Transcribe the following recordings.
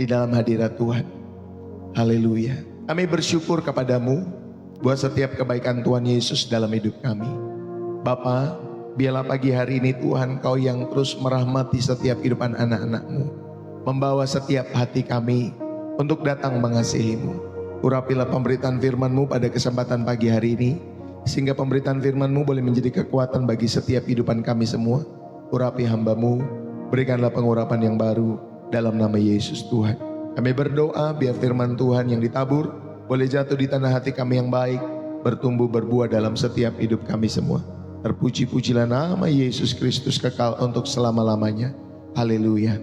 di dalam hadirat Tuhan. Haleluya. Kami bersyukur kepadamu buat setiap kebaikan Tuhan Yesus dalam hidup kami. Bapa, biarlah pagi hari ini Tuhan Kau yang terus merahmati setiap kehidupan anak-anak-Mu, membawa setiap hati kami untuk datang mengasihi-Mu. Urapilah pemberitaan firman-Mu pada kesempatan pagi hari ini, sehingga pemberitaan firman-Mu boleh menjadi kekuatan bagi setiap kehidupan kami semua. Urapi hamba-Mu, berikanlah pengurapan yang baru dalam nama Yesus Tuhan. Kami berdoa biar firman Tuhan yang ditabur boleh jatuh di tanah hati kami yang baik, bertumbuh berbuah dalam setiap hidup kami semua. Terpuji-pujilah nama Yesus Kristus kekal untuk selama-lamanya. Haleluya.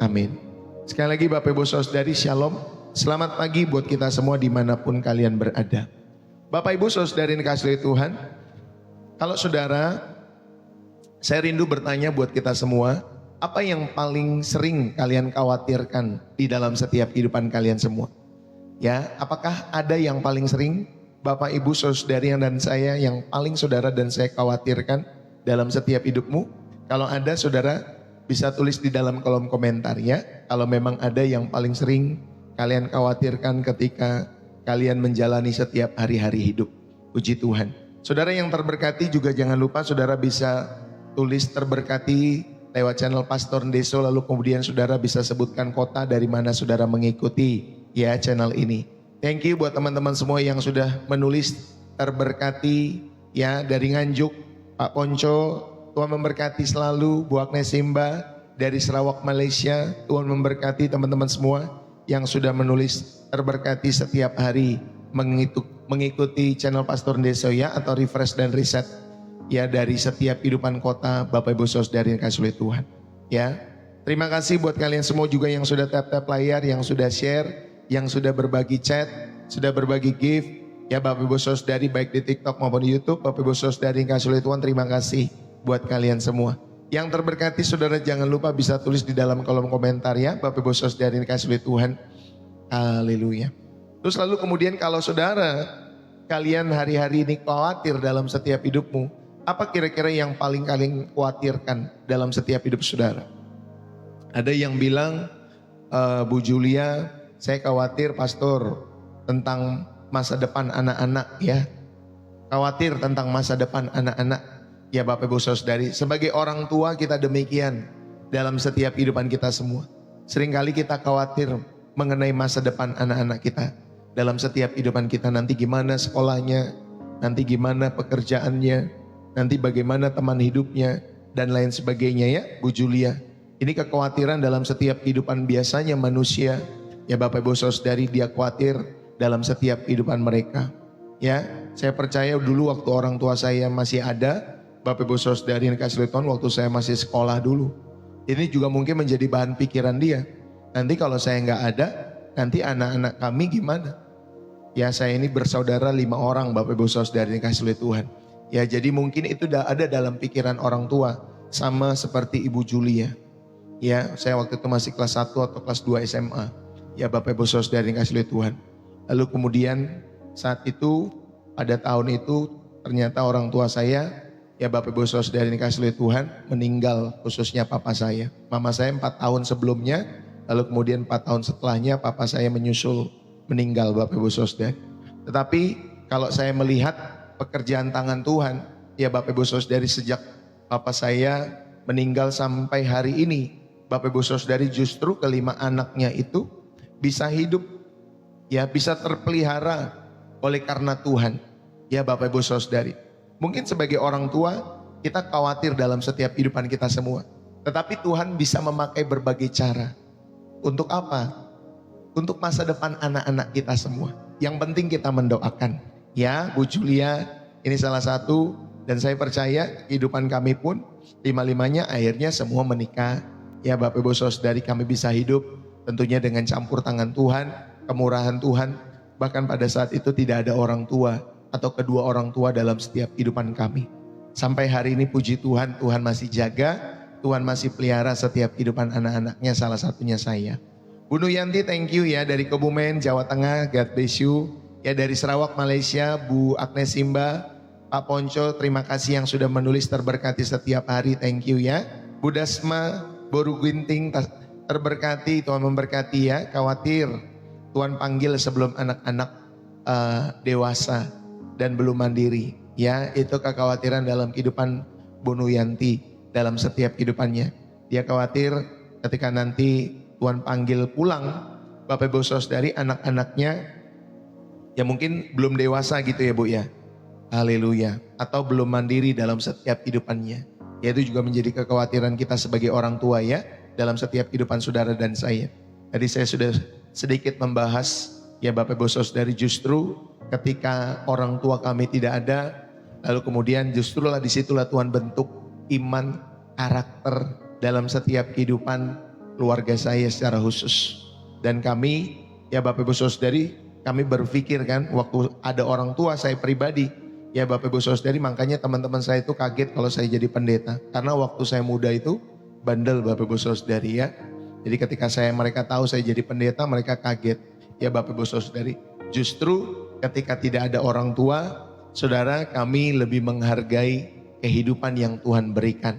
Amin. Sekali lagi Bapak Ibu Saudari, Shalom. Selamat pagi buat kita semua dimanapun kalian berada. Bapak Ibu Saudari yang dikasihi Tuhan, kalau saudara, saya rindu bertanya buat kita semua, apa yang paling sering kalian khawatirkan di dalam setiap kehidupan kalian semua? Ya, apakah ada yang paling sering Bapak Ibu Saudari dan saya yang paling saudara dan saya khawatirkan dalam setiap hidupmu? Kalau ada, saudara bisa tulis di dalam kolom komentar ya. Kalau memang ada yang paling sering kalian khawatirkan ketika kalian menjalani setiap hari-hari hidup. Puji Tuhan. Saudara yang terberkati juga jangan lupa saudara bisa tulis terberkati lewat channel Pastor Ndeso, lalu kemudian saudara bisa sebutkan kota dari mana saudara mengikuti ya channel ini. Thank you buat teman-teman semua yang sudah menulis terberkati ya dari Nganjuk, Pak Ponco, Tuhan memberkati selalu. Bu Agnes Simba dari Sarawak Malaysia, Tuhan memberkati teman-teman semua yang sudah menulis terberkati setiap hari mengikuti channel Pastor Ndeso ya, atau refresh dan reset ya dari setiap kehidupan kota Bapak Ibu Saudari yang kasih oleh Tuhan ya. Terima kasih buat kalian semua juga yang sudah tap-tap layar, yang sudah share, yang sudah berbagi chat, sudah berbagi gift ya Bapak Ibu Saudari, baik di TikTok maupun di YouTube. Bapak Ibu Saudari yang kasih oleh Tuhan, terima kasih buat kalian semua. Yang terberkati saudara jangan lupa bisa tulis di dalam kolom komentar ya Bapak Ibu Saudari yang kasih oleh Tuhan. Haleluya. Terus lalu kemudian kalau saudara kalian hari-hari ini khawatir dalam setiap hidupmu, apa kira-kira yang paling kalian khawatirkan dalam setiap hidup saudara? Ada yang bilang, Bu Julia, saya khawatir pastor tentang masa depan anak-anak ya. Khawatir tentang masa depan anak-anak. Ya Bapak Ibu Saudari, sebagai orang tua kita demikian dalam setiap kehidupan kita semua. Seringkali kita khawatir mengenai masa depan anak-anak kita. Dalam setiap kehidupan kita, nanti gimana sekolahnya, nanti gimana pekerjaannya, nanti bagaimana teman hidupnya, dan lain sebagainya ya Bu Julia. Ini kekhawatiran dalam setiap kehidupan biasanya manusia. Ya Bapak Ibu Saudari, dia khawatir dalam setiap kehidupan mereka. Ya, saya percaya dulu waktu orang tua saya masih ada, Bapak Ibu Saudari yang kasih Tuhan, waktu saya masih sekolah dulu, ini juga mungkin menjadi bahan pikiran dia. Nanti kalau saya nggak ada, nanti anak-anak kami gimana? Ya, saya ini bersaudara 5 orang Bapak Ibu Saudari yang kasih Tuhan. Ya, jadi mungkin itu udah ada dalam pikiran orang tua, sama seperti Ibu Julia. Ya, saya waktu itu masih kelas 1 atau kelas 2 SMA. Ya Bapak Ibu Saudari yang kasih Tuhan. Lalu kemudian saat itu, pada tahun itu ternyata orang tua saya, ya Bapak Ibu Saudari yang kasih Tuhan, meninggal, khususnya papa saya. Mama saya 4 tahun sebelumnya, lalu kemudian 4 tahun setelahnya papa saya menyusul meninggal Bapak Ibu Saudari. Tetapi kalau saya melihat pekerjaan tangan Tuhan, ya Bapak Ibu Saudari, sejak papa saya meninggal sampai hari ini, Bapak Ibu Saudari, justru kelima anaknya itu bisa hidup, ya bisa terpelihara oleh karena Tuhan. Ya Bapak Ibu Saudari, mungkin sebagai orang tua kita khawatir dalam setiap kehidupan kita semua. Tetapi Tuhan bisa memakai berbagai cara. Untuk apa? Untuk masa depan anak-anak kita semua. Yang penting kita mendoakan. Ya Bu Julia, ini salah satu, dan saya percaya kehidupan kami pun lima-limanya akhirnya semua menikah. Ya Bapak Ibu Saudari, kami bisa hidup tentunya dengan campur tangan Tuhan, kemurahan Tuhan. Bahkan pada saat itu tidak ada orang tua atau kedua orang tua dalam setiap kehidupan kami. Sampai hari ini puji Tuhan, Tuhan masih jaga, Tuhan masih pelihara setiap kehidupan anak-anaknya, salah satunya saya. Bu Nuyanti, thank you ya, dari Kebumen, Jawa Tengah, God bless you. Ya dari Sarawak, Malaysia, Bu Agnes Simba, Pak Ponco, terima kasih yang sudah menulis terberkati setiap hari, thank you ya. Bu Dasma, Boru Ginting, terberkati, Tuhan memberkati ya. Khawatir, Tuhan panggil sebelum anak-anak dewasa dan belum mandiri. Ya, itu kekhawatiran dalam kehidupan Bu Nuyanti dalam setiap kehidupannya. Dia khawatir ketika nanti Tuhan panggil pulang, Bapak Ibu Saudari, anak-anaknya ya mungkin belum dewasa gitu ya Bu ya. Haleluya. Atau belum mandiri dalam setiap kehidupannya. Ya, itu juga menjadi kekhawatiran kita sebagai orang tua ya, dalam setiap kehidupan saudara dan saya. Tadi saya sudah sedikit membahas ya Bapak Ibu Saudari, justru ketika orang tua kami tidak ada, lalu kemudian justrulah disitulah Tuhan bentuk iman, karakter dalam setiap kehidupan keluarga saya secara khusus. Dan kami ya Bapak Ibu Saudari, kami berpikir kan waktu ada orang tua saya pribadi, ya Bapak Ibu Saudari, makanya teman-teman saya itu kaget kalau saya jadi pendeta. Karena waktu saya muda itu bandel Bapak Ibu Saudari ya. Jadi ketika mereka tahu saya jadi pendeta, mereka kaget. Ya Bapak Ibu Saudari, justru ketika tidak ada orang tua, saudara, kami lebih menghargai kehidupan yang Tuhan berikan.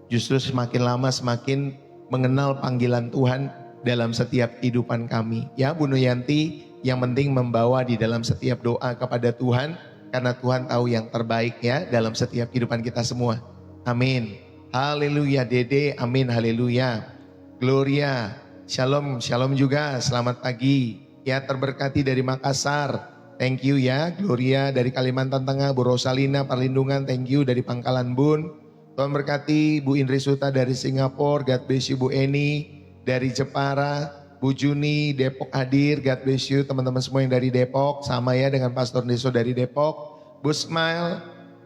Justru semakin lama semakin mengenal panggilan Tuhan dalam setiap kehidupan kami. Ya Bu Nuyanti, yang penting membawa di dalam setiap doa kepada Tuhan, karena Tuhan tahu yang terbaik ya dalam setiap kehidupan kita semua. Amin. Haleluya Dede, amin, haleluya. Gloria, shalom, shalom juga, selamat pagi. Ya, terberkati dari Makassar, thank you ya. Gloria dari Kalimantan Tengah, Bu Rosalina Perlindungan, thank you dari Pangkalan Bun. Tuhan berkati Bu Indri Suta dari Singapura, God bless you Bu Eni dari Jepara, Bu Juni Depok hadir, God bless you teman-teman semua yang dari Depok, sama ya dengan Pastor Deso dari Depok. Bu Smile,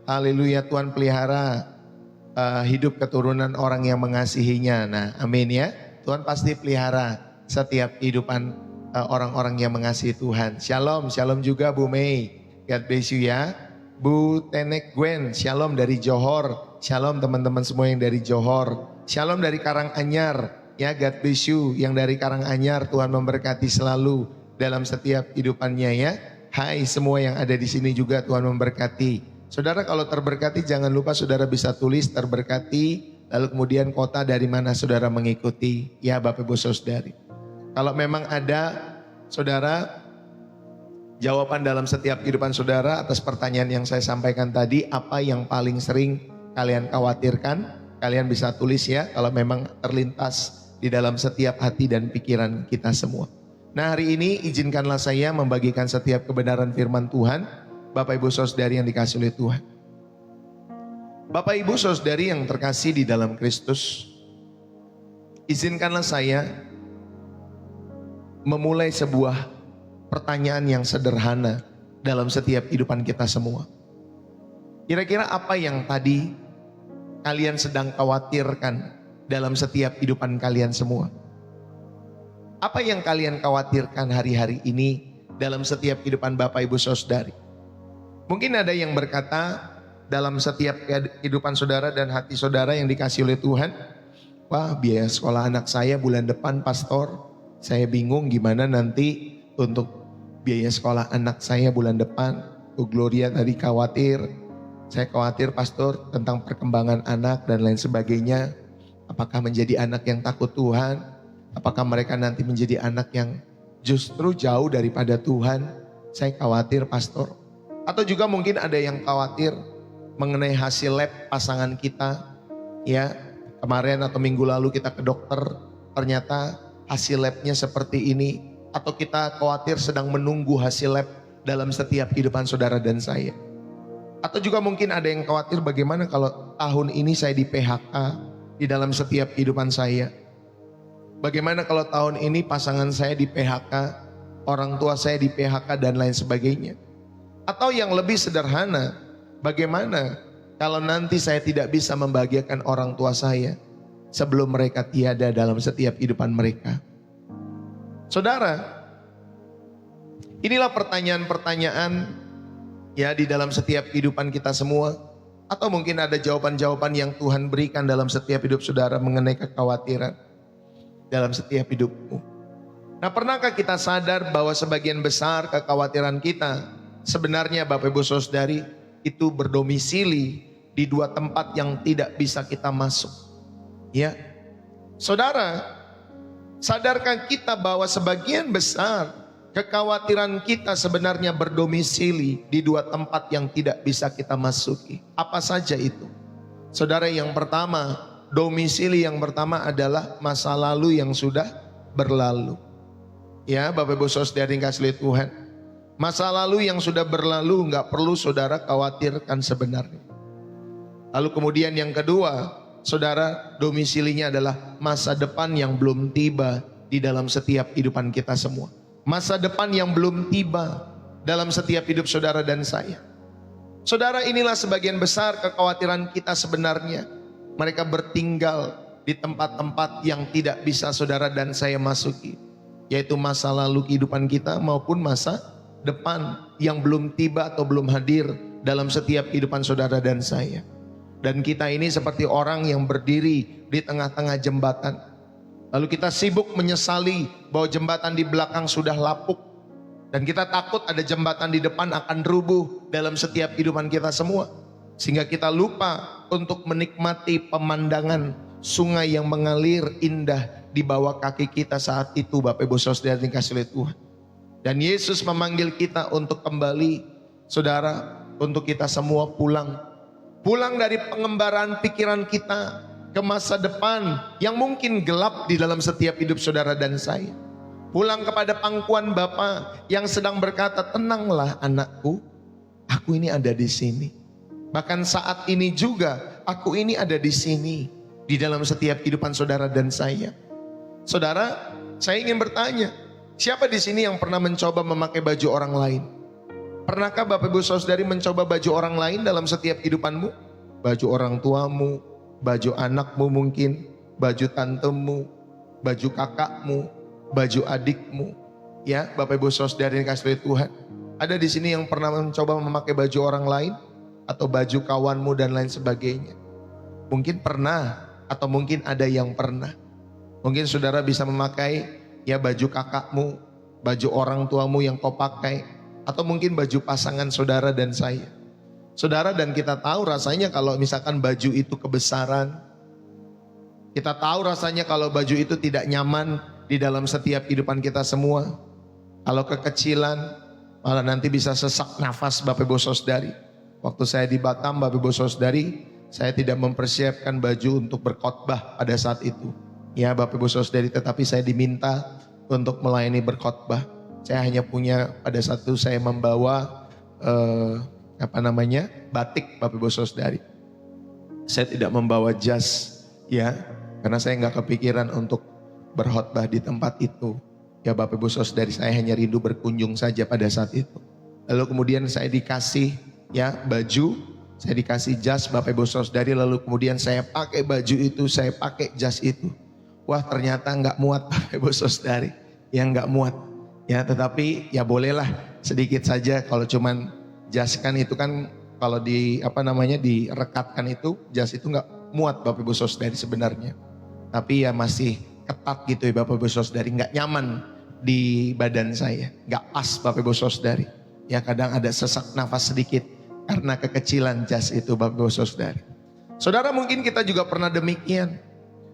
haleluya, Tuhan pelihara hidup keturunan orang yang mengasihinya. Nah amin ya, Tuhan pasti pelihara setiap kehidupan orang-orang yang mengasihi Tuhan. Shalom, shalom juga Bu Mei, God bless you ya. Bu Tenek Gwen, shalom dari Johor. Shalom teman-teman semua yang dari Johor. Shalom dari Karanganyar, ya God bless you. Yang dari Karanganyar, Tuhan memberkati selalu dalam setiap kehidupannya ya. Hai semua yang ada di sini juga, Tuhan memberkati. Saudara, kalau terberkati jangan lupa saudara bisa tulis terberkati, lalu kemudian kota dari mana saudara mengikuti ya Bapak Ibu Saudari. Kalau memang ada saudara jawaban dalam setiap kehidupan saudara atas pertanyaan yang saya sampaikan tadi, apa yang paling sering kalian khawatirkan, kalian bisa tulis ya kalau memang terlintas di dalam setiap hati dan pikiran kita semua. Nah hari ini izinkanlah saya membagikan setiap kebenaran firman Tuhan, Bapak Ibu Saudari yang dikasih oleh Tuhan. Bapak Ibu Saudari yang terkasih di dalam Kristus, izinkanlah saya memulai sebuah pertanyaan yang sederhana dalam setiap kehidupan kita semua. Kira-kira apa yang tadi kalian sedang khawatirkan dalam setiap kehidupan kalian semua? Apa yang kalian khawatirkan hari-hari ini dalam setiap kehidupan Bapak Ibu Saudari? Mungkin ada yang berkata dalam setiap kehidupan saudara dan hati saudara yang dikasih oleh Tuhan, wah biaya sekolah anak saya bulan depan pastor, saya bingung gimana nanti untuk biaya sekolah anak saya bulan depan. Bu Gloria tadi khawatir, saya khawatir pastor tentang perkembangan anak dan lain sebagainya. Apakah menjadi anak yang takut Tuhan? Apakah mereka nanti menjadi anak yang justru jauh daripada Tuhan? Saya khawatir pastor. Atau juga mungkin ada yang khawatir mengenai hasil lab pasangan kita. Ya, kemarin atau minggu lalu kita ke dokter, ternyata hasil labnya seperti ini. Atau kita khawatir sedang menunggu hasil lab dalam setiap kehidupan saudara dan saya. Atau juga mungkin ada yang khawatir bagaimana kalau tahun ini saya di PHK di dalam setiap kehidupan saya. Bagaimana kalau tahun ini pasangan saya di PHK, orang tua saya di PHK dan lain sebagainya. Atau yang lebih sederhana, bagaimana kalau nanti saya tidak bisa membahagiakan orang tua saya sebelum mereka tiada dalam setiap kehidupan mereka. Saudara, inilah pertanyaan-pertanyaan ya di dalam setiap kehidupan kita semua. Atau mungkin ada jawaban-jawaban yang Tuhan berikan dalam setiap hidup saudara mengenai kekhawatiran dalam setiap hidupmu. Nah, pernahkah kita sadar bahwa sebagian besar kekhawatiran kita sebenarnya Bapak Ibu Saudari itu berdomisili di dua tempat yang tidak bisa kita masuk. Ya, saudara, Sadarkah kita bahwa sebagian besar kekhawatiran kita sebenarnya berdomisili di dua tempat yang tidak bisa kita masuki? Apa saja itu? Saudara, yang pertama, domisili yang pertama adalah masa lalu yang sudah berlalu. Ya, Bapak Ibu Saudara yang kasih Tuhan, masa lalu yang sudah berlalu nggak perlu saudara khawatirkan sebenarnya. Lalu kemudian yang kedua, saudara, domisilinya adalah masa depan yang belum tiba di dalam setiap kehidupan kita semua. Masa depan yang belum tiba dalam setiap hidup saudara dan saya. Saudara, inilah sebagian besar kekhawatiran kita sebenarnya. Mereka bertinggal di tempat-tempat yang tidak bisa saudara dan saya masuki, yaitu masa lalu kehidupan kita maupun masa depan yang belum tiba atau belum hadir dalam setiap kehidupan saudara dan saya. Dan kita ini seperti orang yang berdiri di tengah-tengah jembatan. Lalu kita sibuk menyesali bahwa jembatan di belakang sudah lapuk. Dan kita takut ada jembatan di depan akan rubuh dalam setiap kehidupan kita semua. Sehingga kita lupa untuk menikmati pemandangan sungai yang mengalir indah di bawah kaki kita saat itu, Bapak Ibu Saudara yang dikasihi oleh Tuhan. Dan Yesus memanggil kita untuk kembali, saudara, untuk kita semua pulang. Pulang dari pengembaraan pikiran kita ke masa depan yang mungkin gelap di dalam setiap hidup saudara dan saya. Pulang kepada pangkuan Bapa yang sedang berkata, tenanglah anakku, aku ini ada di sini. Bahkan saat ini juga, aku ini ada di sini, di dalam setiap kehidupan saudara dan saya. Saudara, saya ingin bertanya, siapa di sini yang pernah mencoba memakai baju orang lain? Pernahkah Bapak Ibu Saudari mencoba baju orang lain dalam setiap kehidupanmu? Baju orang tuamu, baju anakmu mungkin, baju tantemu, baju kakakmu, baju adikmu. Ya, Bapak Ibu Saudari yang kasih Tuhan. Ada di sini yang pernah mencoba memakai baju orang lain atau baju kawanmu dan lain sebagainya. Mungkin pernah atau mungkin ada yang pernah. Mungkin saudara bisa memakai ya baju kakakmu, baju orang tuamu yang kau pakai, atau mungkin baju pasangan saudara dan saya. Saudara, dan kita tahu rasanya kalau misalkan baju itu kebesaran. Kita tahu rasanya kalau baju itu tidak nyaman di dalam setiap kehidupan kita semua. Kalau kekecilan, malah nanti bisa sesak nafas Bapak Ibu Saudari. Waktu saya di Batam, Bapak Ibu Saudari, saya tidak mempersiapkan baju untuk berkhotbah pada saat itu. Ya Bapak Ibu Saudari, tetapi saya diminta untuk melayani berkhotbah. Saya hanya punya pada saat itu saya membawa batik Bapak Ibu Saudari. Saya tidak membawa jas, ya, karena saya nggak kepikiran untuk berkhotbah di tempat itu. Ya Bapak Ibu Saudari, saya hanya rindu berkunjung saja pada saat itu. Lalu kemudian saya dikasih ya baju, saya dikasih jas Bapak Ibu Saudari, lalu kemudian saya pakai baju itu, saya pakai jas itu. Wah, ternyata nggak muat Bapak Ibu Saudari, yang nggak muat. Ya, tetapi ya bolehlah sedikit saja. Kalau cuman jas kan itu kan kalau direkatkan itu jas itu nggak muat Bapak Ibu Saudari sebenarnya. Tapi ya masih ketat gitu ya Bapak Ibu Saudari, nggak nyaman di badan saya, nggak pas Bapak Ibu Saudari. Ya kadang ada sesak nafas sedikit karena kekecilan jas itu Bapak Ibu Saudari. Saudara, mungkin kita juga pernah demikian.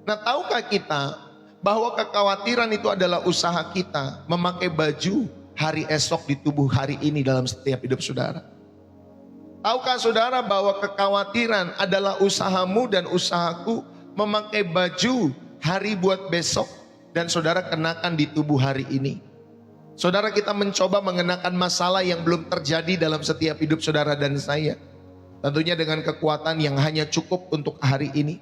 Nah, tahukah kita bahwa kekhawatiran itu adalah usaha kita memakai baju hari esok di tubuh hari ini dalam setiap hidup saudara? Tahukah saudara bahwa kekhawatiran adalah usahamu dan usahaku memakai baju hari buat besok dan saudara kenakan di tubuh hari ini? Saudara, kita mencoba mengenakan masalah yang belum terjadi dalam setiap hidup saudara dan saya. Tentunya dengan kekuatan yang hanya cukup untuk hari ini.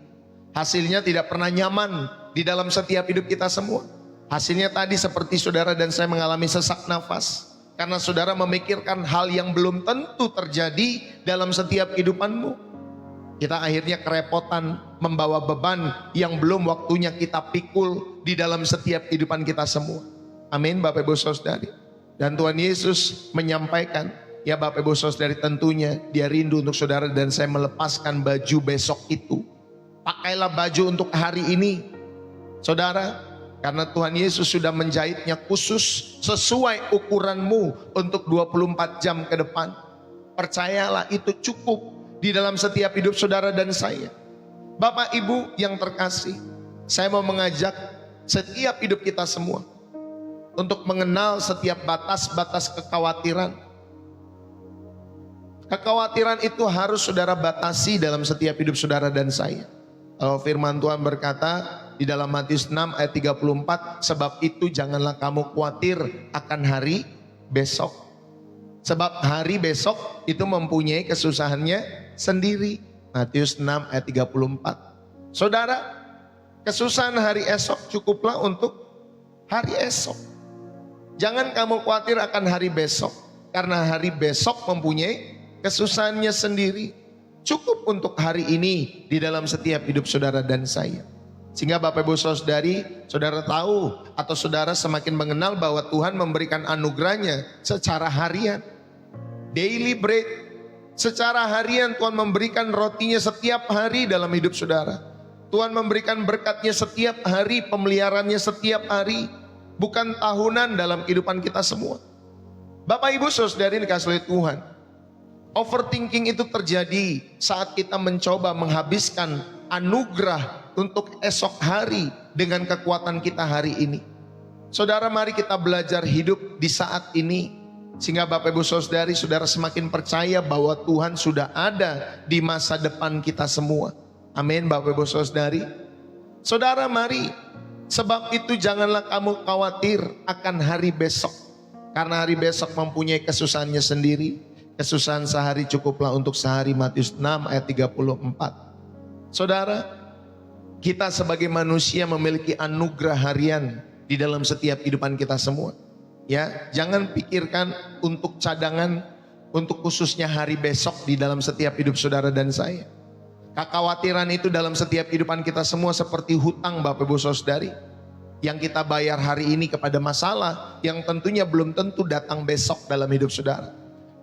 Hasilnya tidak pernah nyaman di dalam setiap hidup kita semua. Hasilnya tadi seperti saudara dan saya mengalami sesak nafas. Karena saudara memikirkan hal yang belum tentu terjadi dalam setiap kehidupanmu. Kita akhirnya kerepotan membawa beban yang belum waktunya kita pikul di dalam setiap kehidupan kita semua. Amin Bapak Ibu Saudari. Dan Tuhan Yesus menyampaikan, ya Bapak Ibu Saudari, tentunya dia rindu untuk saudara dan saya melepaskan baju besok itu. Pakailah baju untuk hari ini, saudara, karena Tuhan Yesus sudah menjahitnya khusus sesuai ukuranmu untuk 24 jam ke depan. Percayalah, itu cukup di dalam setiap hidup saudara dan saya. Bapak Ibu yang terkasih, saya mau mengajak setiap hidup kita semua untuk mengenal setiap batas-batas kekhawatiran. Kekhawatiran itu harus saudara batasi dalam setiap hidup saudara dan saya. Kalau firman Tuhan berkata di dalam Matius 6 ayat 34, sebab itu janganlah kamu khawatir akan hari besok. Sebab hari besok itu mempunyai kesusahannya sendiri. Matius 6 ayat 34. Saudara, kesusahan hari esok cukuplah untuk hari esok. Jangan kamu khawatir akan hari besok, karena hari besok mempunyai kesusahannya sendiri. Cukup untuk hari ini di dalam setiap hidup saudara dan saya. Sehingga Bapak Ibu Saudari, saudara tahu atau saudara semakin mengenal bahwa Tuhan memberikan anugerahnya secara harian. Daily bread, secara harian Tuhan memberikan rotinya setiap hari dalam hidup saudara. Tuhan memberikan berkatnya setiap hari, pemeliharaannya setiap hari. Bukan tahunan dalam kehidupan kita semua. Bapak Ibu Saudari dikasihi oleh Tuhan, overthinking itu terjadi saat kita mencoba menghabiskan anugerah untuk esok hari dengan kekuatan kita hari ini. Saudara, mari kita belajar hidup di saat ini, sehingga Bapak Ibu Saudari, saudara semakin percaya bahwa Tuhan sudah ada di masa depan kita semua. Amin Bapak Ibu Saudari. Saudara, mari, sebab itu janganlah kamu khawatir akan hari besok, karena hari besok mempunyai kesusahannya sendiri. Kesusahan sehari cukuplah untuk sehari. Matius 6 ayat 34. Saudara, kita sebagai manusia memiliki anugerah harian di dalam setiap kehidupan kita semua. Ya, jangan pikirkan untuk cadangan untuk khususnya hari besok di dalam setiap hidup saudara dan saya. Kekhawatiran itu dalam setiap kehidupan kita semua seperti hutang Bapak Ibu Saudari, yang kita bayar hari ini kepada masalah yang tentunya belum tentu datang besok dalam hidup saudara.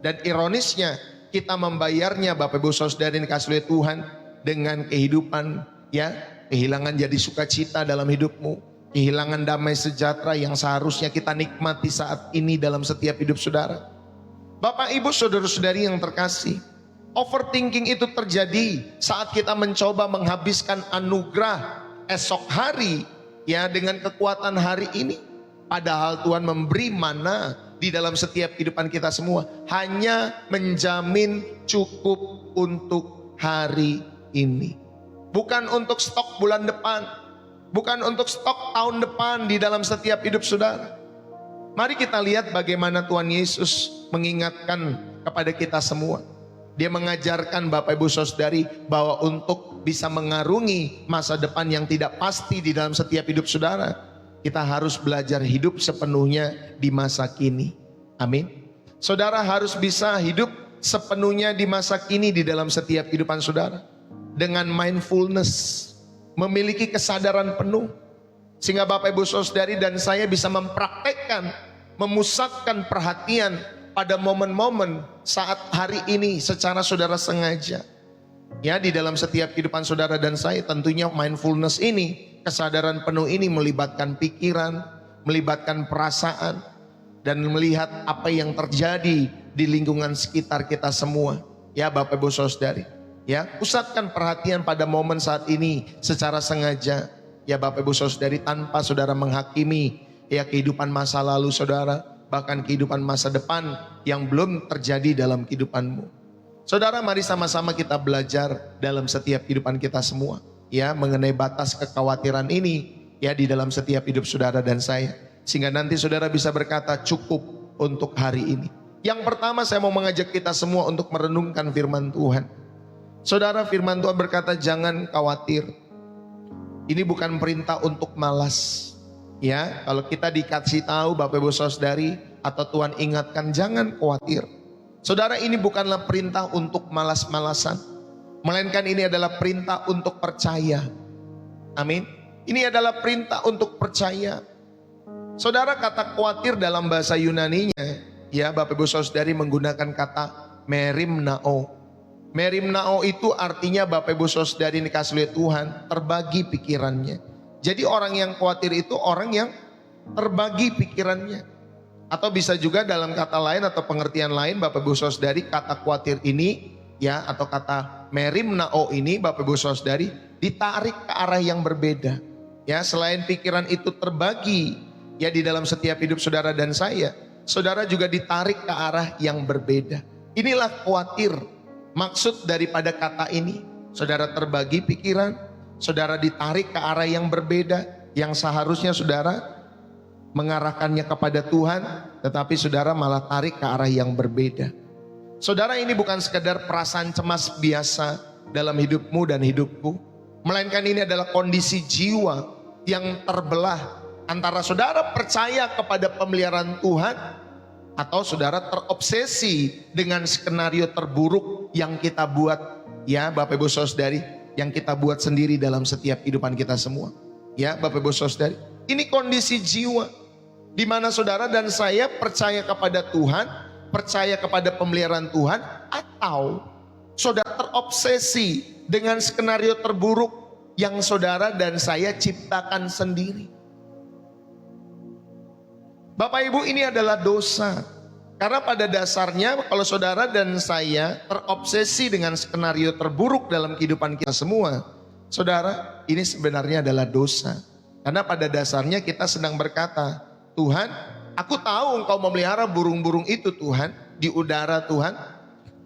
Dan ironisnya kita membayarnya Bapak Ibu Saudari dikasihi oleh Tuhan dengan kehidupan, ya, kehilangan jadi sukacita dalam hidupmu, kehilangan damai sejahtera yang seharusnya kita nikmati saat ini dalam setiap hidup saudara. Bapak Ibu saudara-saudari yang terkasih, overthinking itu terjadi saat kita mencoba menghabiskan anugerah esok hari, ya, dengan kekuatan hari ini. Padahal Tuhan memberi mana di dalam setiap kehidupan kita semua, hanya menjamin cukup untuk hari ini. Bukan untuk stok bulan depan, bukan untuk stok tahun depan di dalam setiap hidup saudara. Mari kita lihat bagaimana Tuhan Yesus mengingatkan kepada kita semua. Dia mengajarkan Bapak Ibu Saudari bahwa untuk bisa mengarungi masa depan yang tidak pasti di dalam setiap hidup saudara, kita harus belajar hidup sepenuhnya di masa kini. Amin. Saudara harus bisa hidup sepenuhnya di masa kini di dalam setiap kehidupan saudara. Dengan mindfulness, memiliki kesadaran penuh. Sehingga Bapak Ibu Saudari dan saya bisa mempraktekkan, memusatkan perhatian pada momen-momen saat hari ini secara saudara sengaja. Ya, di dalam setiap kehidupan saudara dan saya tentunya mindfulness ini, kesadaran penuh ini melibatkan pikiran, melibatkan perasaan, dan melihat apa yang terjadi di lingkungan sekitar kita semua. Ya Bapak Ibu Saudari, ya, pusatkan perhatian pada momen saat ini secara sengaja. Ya Bapak Ibu Saudari, tanpa saudara menghakimi ya kehidupan masa lalu saudara, bahkan kehidupan masa depan yang belum terjadi dalam kehidupanmu. Saudara, mari sama-sama kita belajar dalam setiap kehidupan kita semua, ya, mengenai batas kekhawatiran ini, ya, di dalam setiap hidup saudara dan saya, sehingga nanti saudara bisa berkata cukup untuk hari ini. Yang pertama, saya mau mengajak kita semua untuk merenungkan firman Tuhan. Saudara, firman Tuhan berkata jangan khawatir. Ini bukan perintah untuk malas. Ya, kalau kita dikasih tahu Bapak Ibu Saudari atau Tuhan ingatkan jangan khawatir. Saudara, ini bukanlah perintah untuk malas-malasan, melainkan ini adalah perintah untuk percaya. Amin. Ini adalah perintah untuk percaya. Saudara, kata khawatir dalam bahasa Yunaninya, ya Bapak Ibu Saudari, menggunakan kata merimnao. Merimnao itu artinya Bapak Ibu Saudari dikasihi oleh Tuhan, terbagi pikirannya. Jadi orang yang khawatir itu orang yang terbagi pikirannya. Atau bisa juga dalam kata lain atau pengertian lain Bapak Ibu Saudari, kata khawatir ini, ya, atau kata merimnao ini Bapak Ibu Saudari ditarik ke arah yang berbeda. Ya, selain pikiran itu terbagi ya di dalam setiap hidup saudara dan saya, saudara juga ditarik ke arah yang berbeda. Inilah khawatir. Maksud daripada kata ini, saudara terbagi pikiran, saudara ditarik ke arah yang berbeda, yang seharusnya saudara mengarahkannya kepada Tuhan, tetapi saudara malah tarik ke arah yang berbeda. Saudara, ini bukan sekedar perasaan cemas biasa dalam hidupmu dan hidupku, melainkan ini adalah kondisi jiwa yang terbelah antara saudara percaya kepada pemeliharaan Tuhan atau saudara terobsesi dengan skenario terburuk yang kita buat, ya Bapak Ibu Saudari, yang kita buat sendiri dalam setiap kehidupan kita semua. Ya Bapak Ibu Saudari, ini kondisi jiwa di mana saudara dan saya percaya kepada Tuhan, percaya kepada pemeliharaan Tuhan, atau saudara terobsesi dengan skenario terburuk yang saudara dan saya ciptakan sendiri. Bapak Ibu, ini adalah dosa. Karena pada dasarnya kalau saudara dan saya terobsesi dengan skenario terburuk dalam kehidupan kita semua, saudara, ini sebenarnya adalah dosa. Karena pada dasarnya kita sedang berkata, Tuhan, aku tahu Engkau memelihara burung-burung itu Tuhan, di udara Tuhan,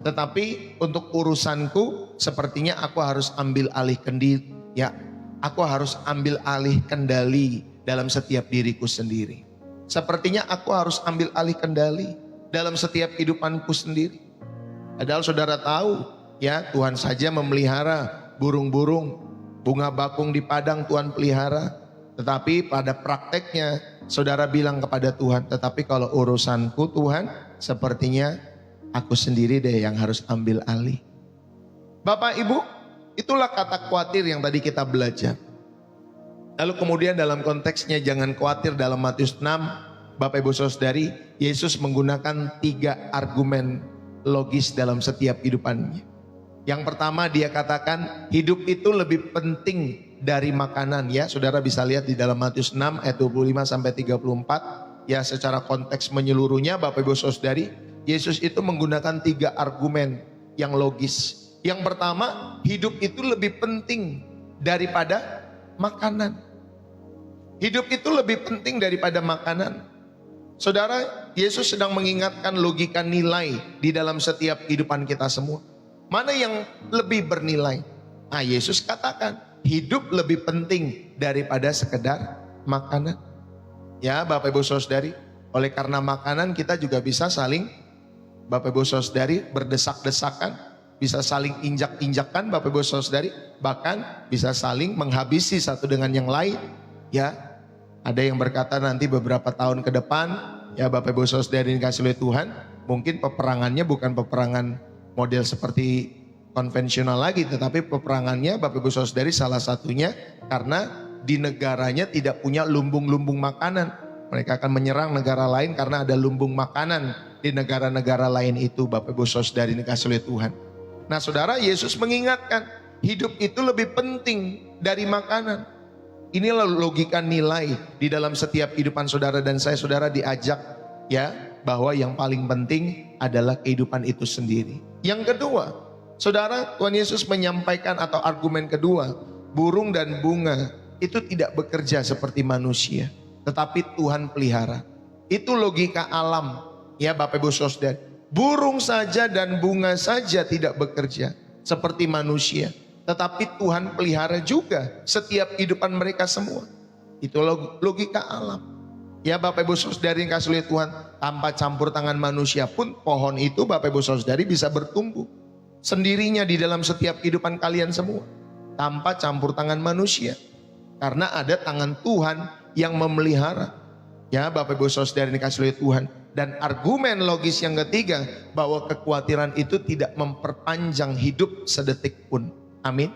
tetapi untuk urusanku sepertinya aku harus ambil alih kendali, ya, aku harus ambil alih kendali dalam setiap diriku sendiri. Sepertinya aku harus ambil alih kendali dalam setiap kehidupanku sendiri. Padahal saudara tahu, ya, Tuhan saja memelihara burung-burung, bunga bakung di padang Tuhan pelihara. Tetapi pada prakteknya saudara bilang kepada Tuhan, tetapi kalau urusanku Tuhan, sepertinya aku sendiri deh yang harus ambil alih. Bapak Ibu, itulah kata khawatir yang tadi kita belajar. Lalu kemudian dalam konteksnya jangan khawatir dalam Matius 6, Bapak Ibu Saudari, Yesus menggunakan 3 argumen logis dalam setiap kehidupannya. Yang pertama dia katakan hidup itu lebih penting dari makanan, ya. Saudara bisa lihat di dalam Matius 6 ayat 25 sampai 34. Ya, secara konteks menyeluruhnya Bapak Ibu Saudari, Yesus itu menggunakan 3 argumen yang logis. Yang pertama, hidup itu lebih penting daripada makanan. Hidup itu lebih penting daripada makanan. Saudara, Yesus sedang mengingatkan logika nilai di dalam setiap kehidupan kita semua. Mana yang lebih bernilai? Nah, Yesus katakan hidup lebih penting daripada sekedar makanan. Ya Bapak Ibu Saudari, oleh karena makanan kita juga bisa saling, Bapak Ibu Saudari, berdesak-desakan, bisa saling injak-injakan Bapak Ibu Saudari, bahkan bisa saling menghabisi satu dengan yang lain. Ya, ada yang berkata nanti beberapa tahun ke depan, ya Bapak Ibu Saudari dikasih oleh Tuhan, mungkin peperangannya bukan peperangan model seperti konvensional lagi, tetapi peperangannya Bapak Ibu Saudari salah satunya karena di negaranya tidak punya lumbung-lumbung makanan. Mereka akan menyerang negara lain karena ada lumbung makanan di negara-negara lain itu, Bapak Ibu Saudari dikasih oleh Tuhan. Nah saudara, Yesus mengingatkan hidup itu lebih penting dari makanan. Inilah logika nilai di dalam setiap kehidupan saudara dan saya. Saudara diajak, ya, bahwa yang paling penting adalah kehidupan itu sendiri. Yang kedua, saudara, Tuhan Yesus menyampaikan atau argumen kedua, burung dan bunga itu tidak bekerja seperti manusia, tetapi Tuhan pelihara. Itu logika alam, ya Bapak Ibu Saudara. Burung saja dan bunga saja tidak bekerja seperti manusia, tetapi Tuhan pelihara juga setiap kehidupan mereka semua. Itu logika alam. Ya Bapak Ibu Saudari yang kasih oleh Tuhan, tanpa campur tangan manusia pun pohon itu Bapak Ibu Saudari bisa bertumbuh sendirinya di dalam setiap kehidupan kalian semua, tanpa campur tangan manusia, karena ada tangan Tuhan yang memelihara. Ya Bapak Ibu Saudari yang kasih oleh Tuhan. Dan argumen logis yang ketiga, bahwa kekhawatiran itu tidak memperpanjang hidup sedetik pun. Amin.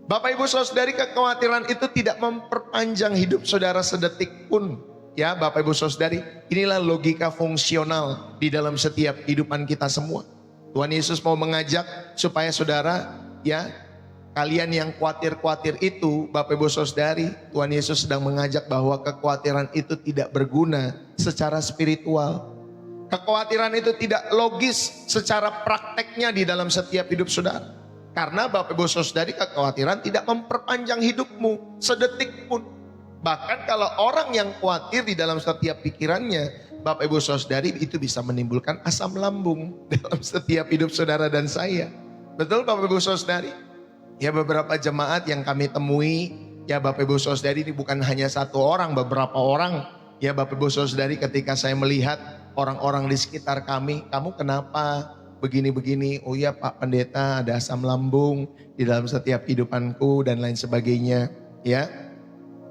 Bapak Ibu Saudari, kekhawatiran itu tidak memperpanjang hidup saudara sedetik pun. Ya Bapak Ibu Saudari, inilah logika fungsional di dalam setiap kehidupan kita semua. Tuhan Yesus mau mengajak supaya saudara, ya, kalian yang khawatir-khawatir itu, Bapak Ibu Saudari, Tuhan Yesus sedang mengajak bahwa kekhawatiran itu tidak berguna secara spiritual. Kekhawatiran itu tidak logis secara prakteknya di dalam setiap hidup saudara. Karena Bapak Ibu Saudari, kekhawatiran tidak memperpanjang hidupmu sedetik pun. Bahkan kalau orang yang khawatir di dalam setiap pikirannya, Bapak Ibu Saudari, itu bisa menimbulkan asam lambung dalam setiap hidup saudara dan saya. Betul Bapak Ibu Saudari? Ya, beberapa jemaat yang kami temui, ya Bapak Ibu Saudari, ini bukan hanya satu orang, beberapa orang. Ya Bapak Ibu Saudari, ketika saya melihat orang-orang di sekitar kami, kamu kenapa begini-begini? Oh ya Pak Pendeta, ada asam lambung di dalam setiap kehidupanku dan lain sebagainya. Ya,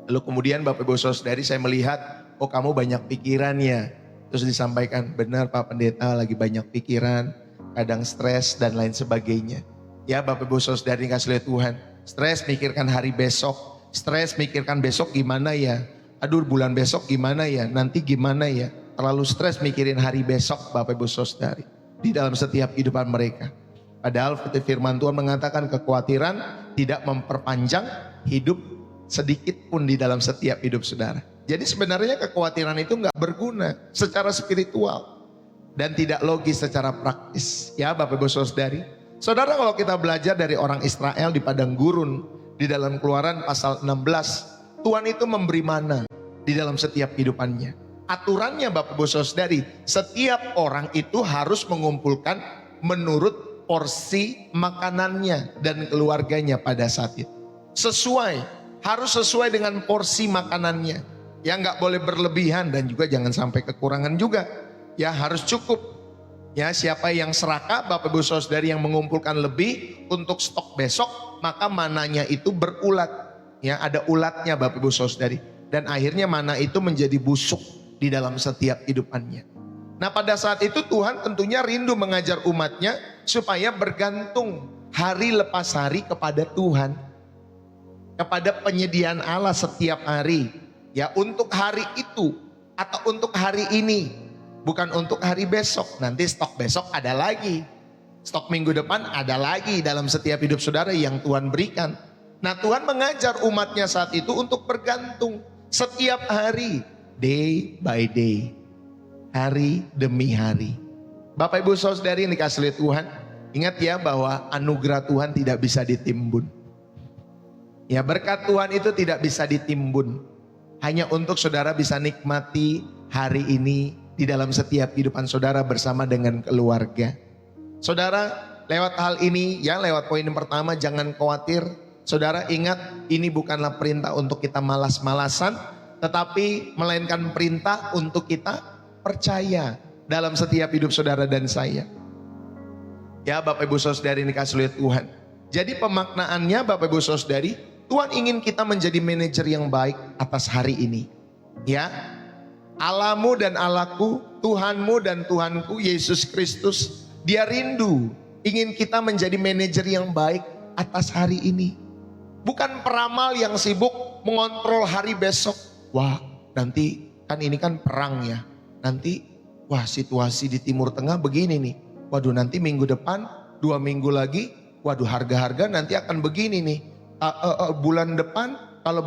lalu kemudian Bapak Ibu Saudari, saya melihat, oh kamu banyak pikirannya. Terus disampaikan, benar Pak Pendeta, lagi banyak pikiran, kadang stres dan lain sebagainya. Ya Bapak Ibu Saudari kasih lihat Tuhan, stres mikirkan hari besok, stres mikirkan besok gimana ya, aduh bulan besok gimana ya, nanti gimana ya. Terlalu stres mikirin hari besok Bapak Ibu Saudari di dalam setiap kehidupan mereka. Padahal firman Tuhan mengatakan kekhawatiran tidak memperpanjang hidup sedikit pun di dalam setiap hidup saudara. Jadi sebenarnya kekhawatiran itu nggak berguna secara spiritual dan tidak logis secara praktis. Ya Bapak Ibu Saudari. Saudara, kalau kita belajar dari orang Israel di padang gurun di dalam Keluaran pasal 16, Tuhan itu memberi mana di dalam setiap kehidupannya. Aturannya Bapak Ibu Saudari, setiap orang itu harus mengumpulkan menurut porsi makanannya dan keluarganya pada saat itu. Harus sesuai dengan porsi makanannya. Ya, nggak boleh berlebihan dan juga jangan sampai kekurangan juga. Ya, harus cukup. Ya, siapa yang serakah Bapak Ibu Saudari yang mengumpulkan lebih untuk stok besok, maka mananya itu berulat. Ya, ada ulatnya Bapak Ibu Saudari. Dan akhirnya mana itu menjadi busuk di dalam setiap kehidupannya. Nah, pada saat itu Tuhan tentunya rindu mengajar umatnya supaya bergantung hari lepas hari kepada Tuhan. Kepada penyediaan Allah setiap hari. Ya, untuk hari itu atau untuk hari ini. Bukan untuk hari besok. Nanti stok besok ada lagi. Stok minggu depan ada lagi dalam setiap hidup saudara yang Tuhan berikan. Nah, Tuhan mengajar umatnya saat itu untuk bergantung setiap hari. Day by day, hari demi hari. Bapak Ibu Saudari yang dikasih oleh Tuhan, ingat ya bahwa anugerah Tuhan tidak bisa ditimbun. Ya, berkat Tuhan itu tidak bisa ditimbun. Hanya untuk saudara bisa nikmati hari ini di dalam setiap kehidupan saudara bersama dengan keluarga. Saudara, lewat hal ini ya, lewat poin yang pertama, jangan khawatir. Saudara ingat, ini bukanlah perintah untuk kita malas-malasan, tetapi melainkan perintah untuk kita percaya dalam setiap hidup saudara dan saya. Ya Bapak Ibu Saudari ini dikasih oleh Tuhan. Jadi pemaknaannya Bapak Ibu Saudari, Tuhan ingin kita menjadi manajer yang baik atas hari ini. Ya, Allahmu dan Allahku, Tuhanmu dan Tuhanku, Yesus Kristus, Dia rindu ingin kita menjadi manajer yang baik atas hari ini. Bukan peramal yang sibuk mengontrol hari besok. Wah, nanti kan ini kan perang ya. Nanti wah situasi di Timur Tengah begini nih. Waduh, nanti minggu depan 2 minggu lagi, waduh harga-harga nanti akan begini nih. Bulan depan kalau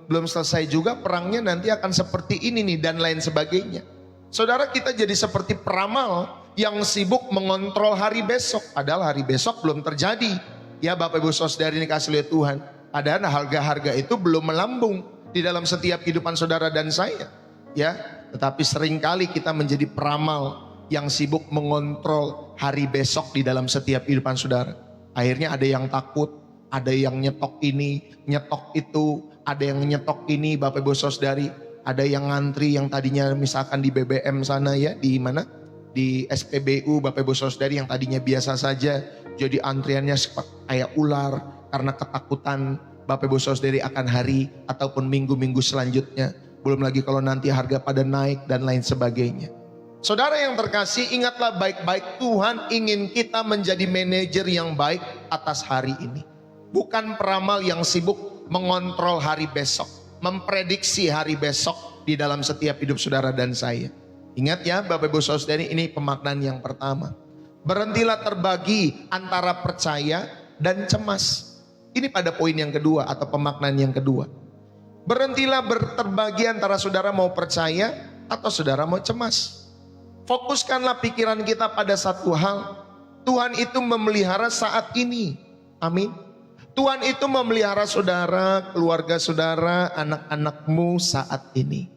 belum selesai juga perangnya nanti akan seperti ini nih dan lain sebagainya. Saudara, kita jadi seperti peramal yang sibuk mengontrol hari besok. Padahal hari besok belum terjadi. Ya Bapak Ibu Saudari ini kasih lihat Tuhan. Padahal harga-harga itu belum melambung di dalam setiap kehidupan saudara dan saya. Ya, tetapi seringkali kita menjadi peramal yang sibuk mengontrol hari besok di dalam setiap kehidupan saudara. Akhirnya ada yang takut, ada yang nyetok ini, nyetok itu, ada yang nyetok ini Bapak Ibu Saudari, ada yang ngantri yang tadinya misalkan di BBM sana ya, di mana? Di SPBU Bapak Ibu Saudari yang tadinya biasa saja, jadi antriannya kayak ular karena ketakutan Bapak Ibu Saudari akan hari ataupun minggu-minggu selanjutnya. Belum lagi kalau nanti harga pada naik dan lain sebagainya. Saudara yang terkasih, ingatlah baik-baik, Tuhan ingin kita menjadi manajer yang baik atas hari ini. Bukan peramal yang sibuk mengontrol hari besok, memprediksi hari besok di dalam setiap hidup saudara dan saya. Ingat ya Bapak Ibu Saudari, ini pemaknaan yang pertama. Berhentilah terbagi antara percaya dan cemas. Ini pada poin yang kedua atau pemaknaan yang kedua. Berhentilah terbagi antara saudara mau percaya atau saudara mau cemas. Fokuskanlah pikiran kita pada satu hal. Tuhan itu memelihara saat ini. Amin. Tuhan itu memelihara saudara, keluarga saudara, anak-anakmu saat ini.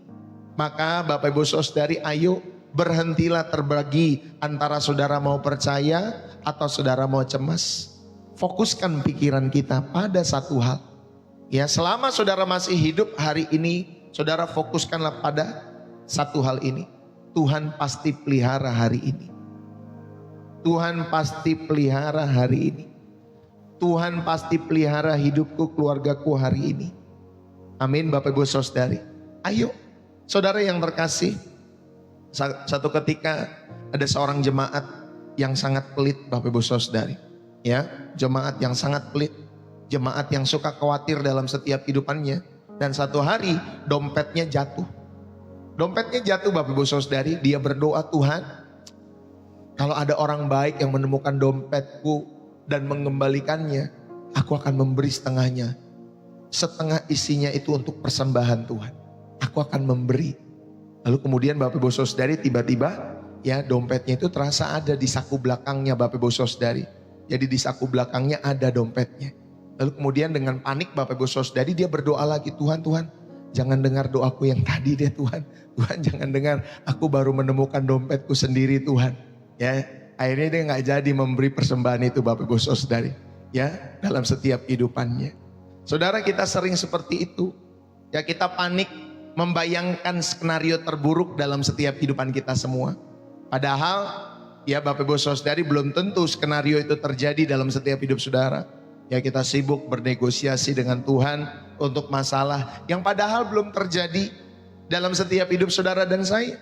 Maka Bapak Ibu Saudari, ayo berhentilah terbagi antara saudara mau percaya atau saudara mau cemas. Fokuskan pikiran kita pada satu hal. Ya, selama saudara masih hidup hari ini, saudara fokuskanlah pada satu hal ini. Tuhan pasti pelihara hari ini. Tuhan pasti pelihara hari ini. Tuhan pasti pelihara hidupku, keluargaku hari ini. Amin Bapak Ibu Saudari. Ayo saudara yang terkasih, satu ketika ada seorang jemaat yang sangat pelit Bapak Ibu Saudari. Ya, jemaat yang sangat pelit, jemaat yang suka khawatir dalam setiap kehidupannya. Dan satu hari dompetnya jatuh. Dompetnya jatuh Bapak Ibu Saudari, dia berdoa, Tuhan, kalau ada orang baik yang menemukan dompetku dan mengembalikannya, aku akan memberi setengahnya. Setengah isinya itu untuk persembahan Tuhan. Aku akan memberi. Lalu kemudian Bapak Ibu Saudari, tiba-tiba ya dompetnya itu terasa ada di saku belakangnya Bapak Ibu Saudari. Jadi di saku belakangnya ada dompetnya. Lalu kemudian dengan panik Bapak Ibu Saudari dia berdoa lagi, Tuhan, jangan dengar doaku yang tadi deh Tuhan. Tuhan jangan dengar, aku baru menemukan dompetku sendiri Tuhan. Ya, akhirnya dia gak jadi memberi persembahan itu Bapak Ibu Saudari. Ya, dalam setiap kehidupannya. Saudara, kita sering seperti itu. Ya, kita panik membayangkan skenario terburuk dalam setiap kehidupan kita semua. Padahal ya Bapak Ibu Saudari, belum tentu skenario itu terjadi dalam setiap hidup saudara. Ya, kita sibuk bernegosiasi dengan Tuhan untuk masalah yang padahal belum terjadi dalam setiap hidup saudara dan saya.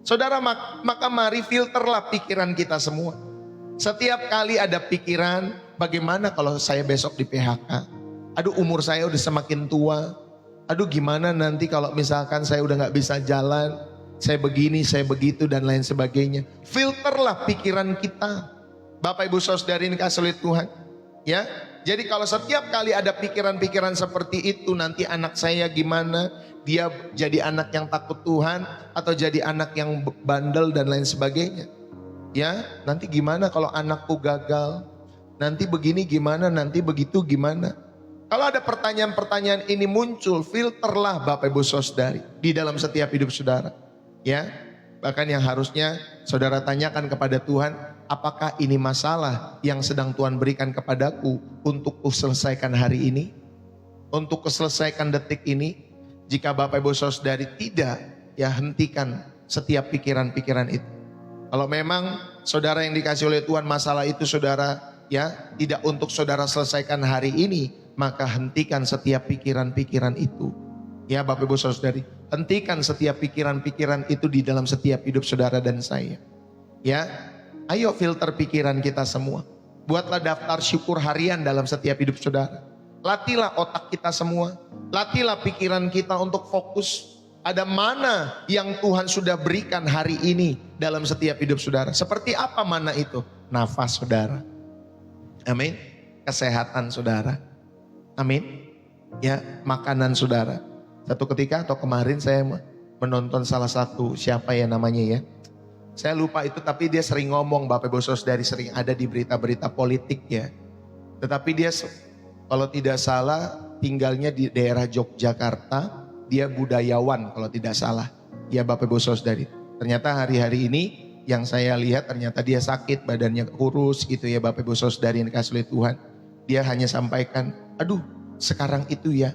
Saudara, maka mari filterlah pikiran kita semua. Setiap kali ada pikiran, bagaimana kalau saya besok di PHK? Aduh, umur saya udah semakin tua. Aduh, gimana nanti kalau misalkan saya udah gak bisa jalan, saya begini, saya begitu dan lain sebagainya. Filterlah pikiran kita. Bapak Ibu Saudari ini kasih oleh Tuhan. Ya, jadi kalau setiap kali ada pikiran-pikiran seperti itu, nanti anak saya gimana? Dia jadi anak yang takut Tuhan atau jadi anak yang bandel dan lain sebagainya. Ya, nanti gimana kalau anakku gagal? Nanti begini gimana? Nanti begitu gimana? Kalau ada pertanyaan-pertanyaan ini muncul, filterlah Bapak Ibu Saudari di dalam setiap hidup saudara. Ya, bahkan yang harusnya saudara tanyakan kepada Tuhan, apakah ini masalah yang sedang Tuhan berikan kepadaku untuk kuselesaikan hari ini? Untuk kuselesaikan detik ini? Jika Bapak Ibu Saudari tidak, ya hentikan setiap pikiran-pikiran itu. Kalau memang saudara yang dikasih oleh Tuhan masalah itu saudara ya tidak untuk saudara selesaikan hari ini, maka hentikan setiap pikiran-pikiran itu. Ya Bapak Ibu Saudari, hentikan setiap pikiran-pikiran itu di dalam setiap hidup saudara dan saya. Ya, ayo filter pikiran kita semua. Buatlah daftar syukur harian dalam setiap hidup saudara. Latihlah otak kita semua. Latihlah pikiran kita untuk fokus. Ada mana yang Tuhan sudah berikan hari ini dalam setiap hidup saudara. Seperti apa mana itu? Nafas saudara. Amin. Kesehatan saudara. Amin. Ya, makanan saudara. Satu ketika atau kemarin saya menonton salah satu, siapa ya namanya ya. Saya lupa itu, tapi dia sering ngomong, Bapak Ibu Saudari, sering ada di berita-berita politik ya. Tetapi dia kalau tidak salah tinggalnya di daerah Yogyakarta, dia budayawan kalau tidak salah. Ya Bapak Ibu Saudari. Ternyata hari-hari ini yang saya lihat ternyata dia sakit, badannya kurus gitu ya Bapak Ibu Saudari yang dikasih oleh Tuhan. Dia hanya sampaikan, aduh sekarang itu ya,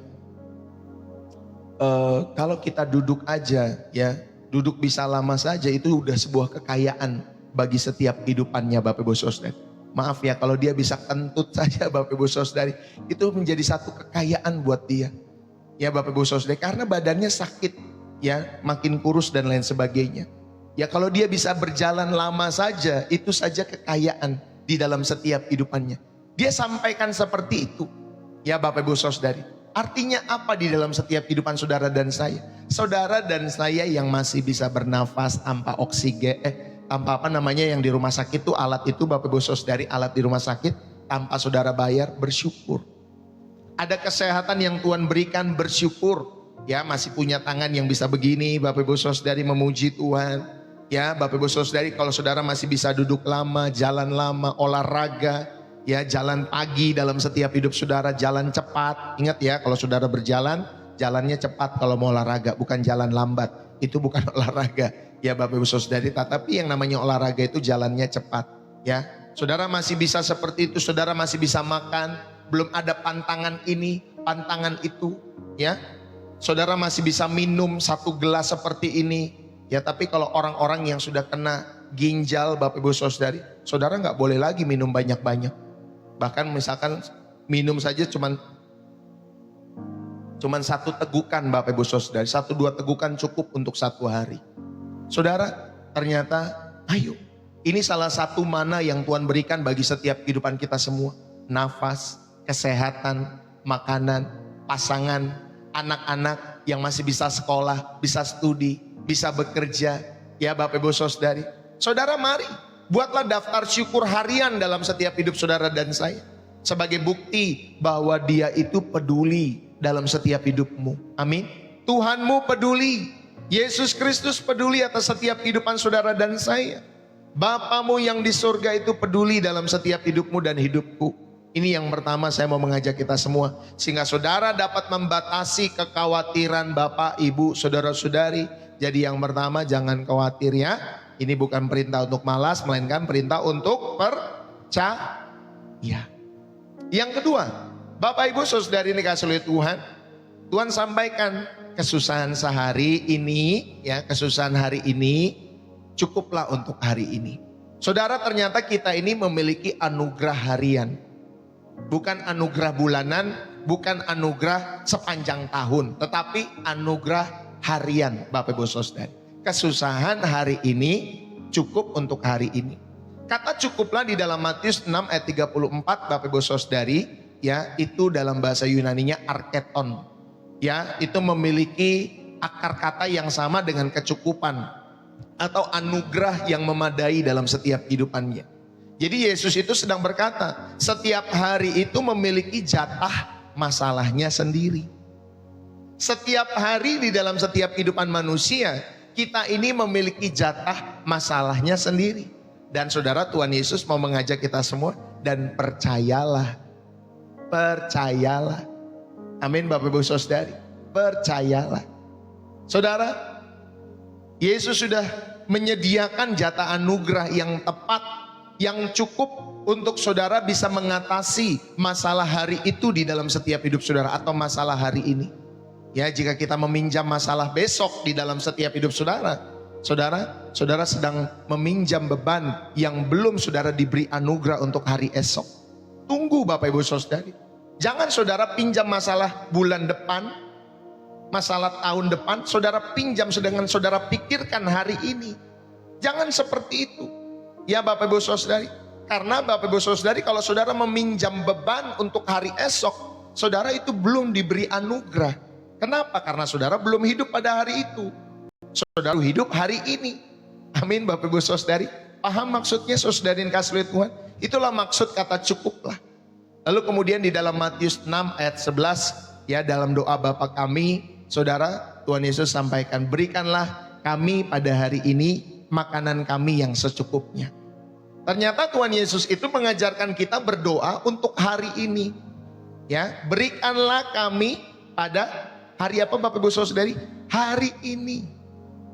kalau kita duduk aja ya, duduk bisa lama saja itu udah sebuah kekayaan bagi setiap kehidupannya Bapak Ibu Saudari. Maaf ya kalau dia bisa kentut saja Bapak Ibu Saudari, itu menjadi satu kekayaan buat dia. Ya Bapak Ibu Saudari, karena badannya sakit ya, makin kurus dan lain sebagainya. Ya kalau dia bisa berjalan lama saja, itu saja kekayaan di dalam setiap kehidupannya. Dia sampaikan seperti itu. Ya Bapak Ibu Saudari, artinya apa di dalam setiap kehidupan saudara dan saya? Saudara dan saya yang masih bisa bernafas tanpa oksigen, tanpa apa namanya yang di rumah sakit tuh alat itu Bapak Ibu Saudari, alat di rumah sakit tanpa saudara bayar, bersyukur. Ada kesehatan yang Tuhan berikan, bersyukur. Ya masih punya tangan yang bisa begini Bapak Ibu Saudari, memuji Tuhan. Ya Bapak Ibu Saudari, kalau saudara masih bisa duduk lama, jalan lama, olahraga. Ya, jalan pagi dalam setiap hidup saudara, jalan cepat. Ingat ya, kalau saudara berjalan, jalannya cepat kalau mau olahraga, bukan jalan lambat. Itu bukan olahraga. Ya Bapak Ibu Saudari, tetapi yang namanya olahraga itu jalannya cepat. Ya, saudara masih bisa seperti itu, saudara masih bisa makan, belum ada pantangan ini, pantangan itu. Ya, saudara masih bisa minum 1 gelas seperti ini. Ya, tapi kalau orang-orang yang sudah kena ginjal Bapak Ibu Saudari, saudara nggak boleh lagi minum banyak-banyak. Bahkan misalkan minum saja cuman 1 tegukan Bapak Ibu Saudari, 1-2 tegukan cukup untuk 1 hari. Saudara, ternyata ayo, ini salah satu mana yang Tuhan berikan bagi setiap kehidupan kita semua. Nafas, kesehatan, makanan, pasangan, anak-anak yang masih bisa sekolah, bisa studi, bisa bekerja. Ya Bapak Ibu Saudari, saudara mari buatlah daftar syukur harian dalam setiap hidup saudara dan saya. Sebagai bukti bahwa Dia itu peduli dalam setiap hidupmu. Amin. Tuhanmu peduli. Yesus Kristus peduli atas setiap kehidupan saudara dan saya. Bapamu yang di surga itu peduli dalam setiap hidupmu dan hidupku. Ini yang pertama saya mau mengajak kita semua. Sehingga saudara dapat membatasi kekhawatiran Bapak, Ibu, saudara-saudari. Jadi yang pertama, jangan khawatir ya. Ini bukan perintah untuk malas, melainkan perintah untuk percaya. Yang kedua, Bapak Ibu Saudari ini kasih oleh Tuhan, Tuhan sampaikan kesusahan sehari ini, ya kesusahan hari ini cukuplah untuk hari ini. Saudara, ternyata kita ini memiliki anugerah harian, bukan anugerah bulanan, bukan anugerah sepanjang tahun, tetapi anugerah harian Bapak Ibu Saudari. Kesusahan hari ini cukup untuk hari ini. Kata cukuplah di dalam Matius 6 ayat 34 Bapak Ibu Saudari, ya itu dalam bahasa Yunaninya arketon. Ya, itu memiliki akar kata yang sama dengan kecukupan atau anugerah yang memadai dalam setiap kehidupannya. Jadi Yesus itu sedang berkata, setiap hari itu memiliki jatah masalahnya sendiri. Setiap hari di dalam setiap kehidupan manusia, kita ini memiliki jatah masalahnya sendiri. Dan saudara, Tuhan Yesus mau mengajak kita semua, dan percayalah. Percayalah. Amin Bapak Ibu Saudari. Percayalah. Saudara, Yesus sudah menyediakan jatah anugerah yang tepat, yang cukup untuk saudara bisa mengatasi masalah hari itu di dalam setiap hidup saudara atau masalah hari ini. Ya, jika kita meminjam masalah besok di dalam setiap hidup saudara, saudara sedang meminjam beban yang belum saudara diberi anugerah untuk hari esok. Tunggu Bapak Ibu Saudari. Jangan saudara pinjam masalah bulan depan, masalah tahun depan, saudara pinjam sedangkan saudara pikirkan hari ini. Jangan seperti itu. Ya Bapak Ibu Saudari. Karena Bapak Ibu Saudari, kalau saudara meminjam beban untuk hari esok, saudara itu belum diberi anugerah. Kenapa? Karena saudara belum hidup pada hari itu. Saudara hidup hari ini. Amin Bapak Ibu Saudari. Paham maksudnya saudari yang kasih oleh Tuhan? Itulah maksud kata cukuplah. Lalu kemudian di dalam Matius 6 ayat 11, ya dalam doa Bapa kami, saudara, Tuhan Yesus sampaikan, berikanlah kami pada hari ini makanan kami yang secukupnya. Ternyata Tuhan Yesus itu mengajarkan kita berdoa untuk hari ini. Ya, berikanlah kami pada hari apa Bapak Ibu Saudari? Hari ini.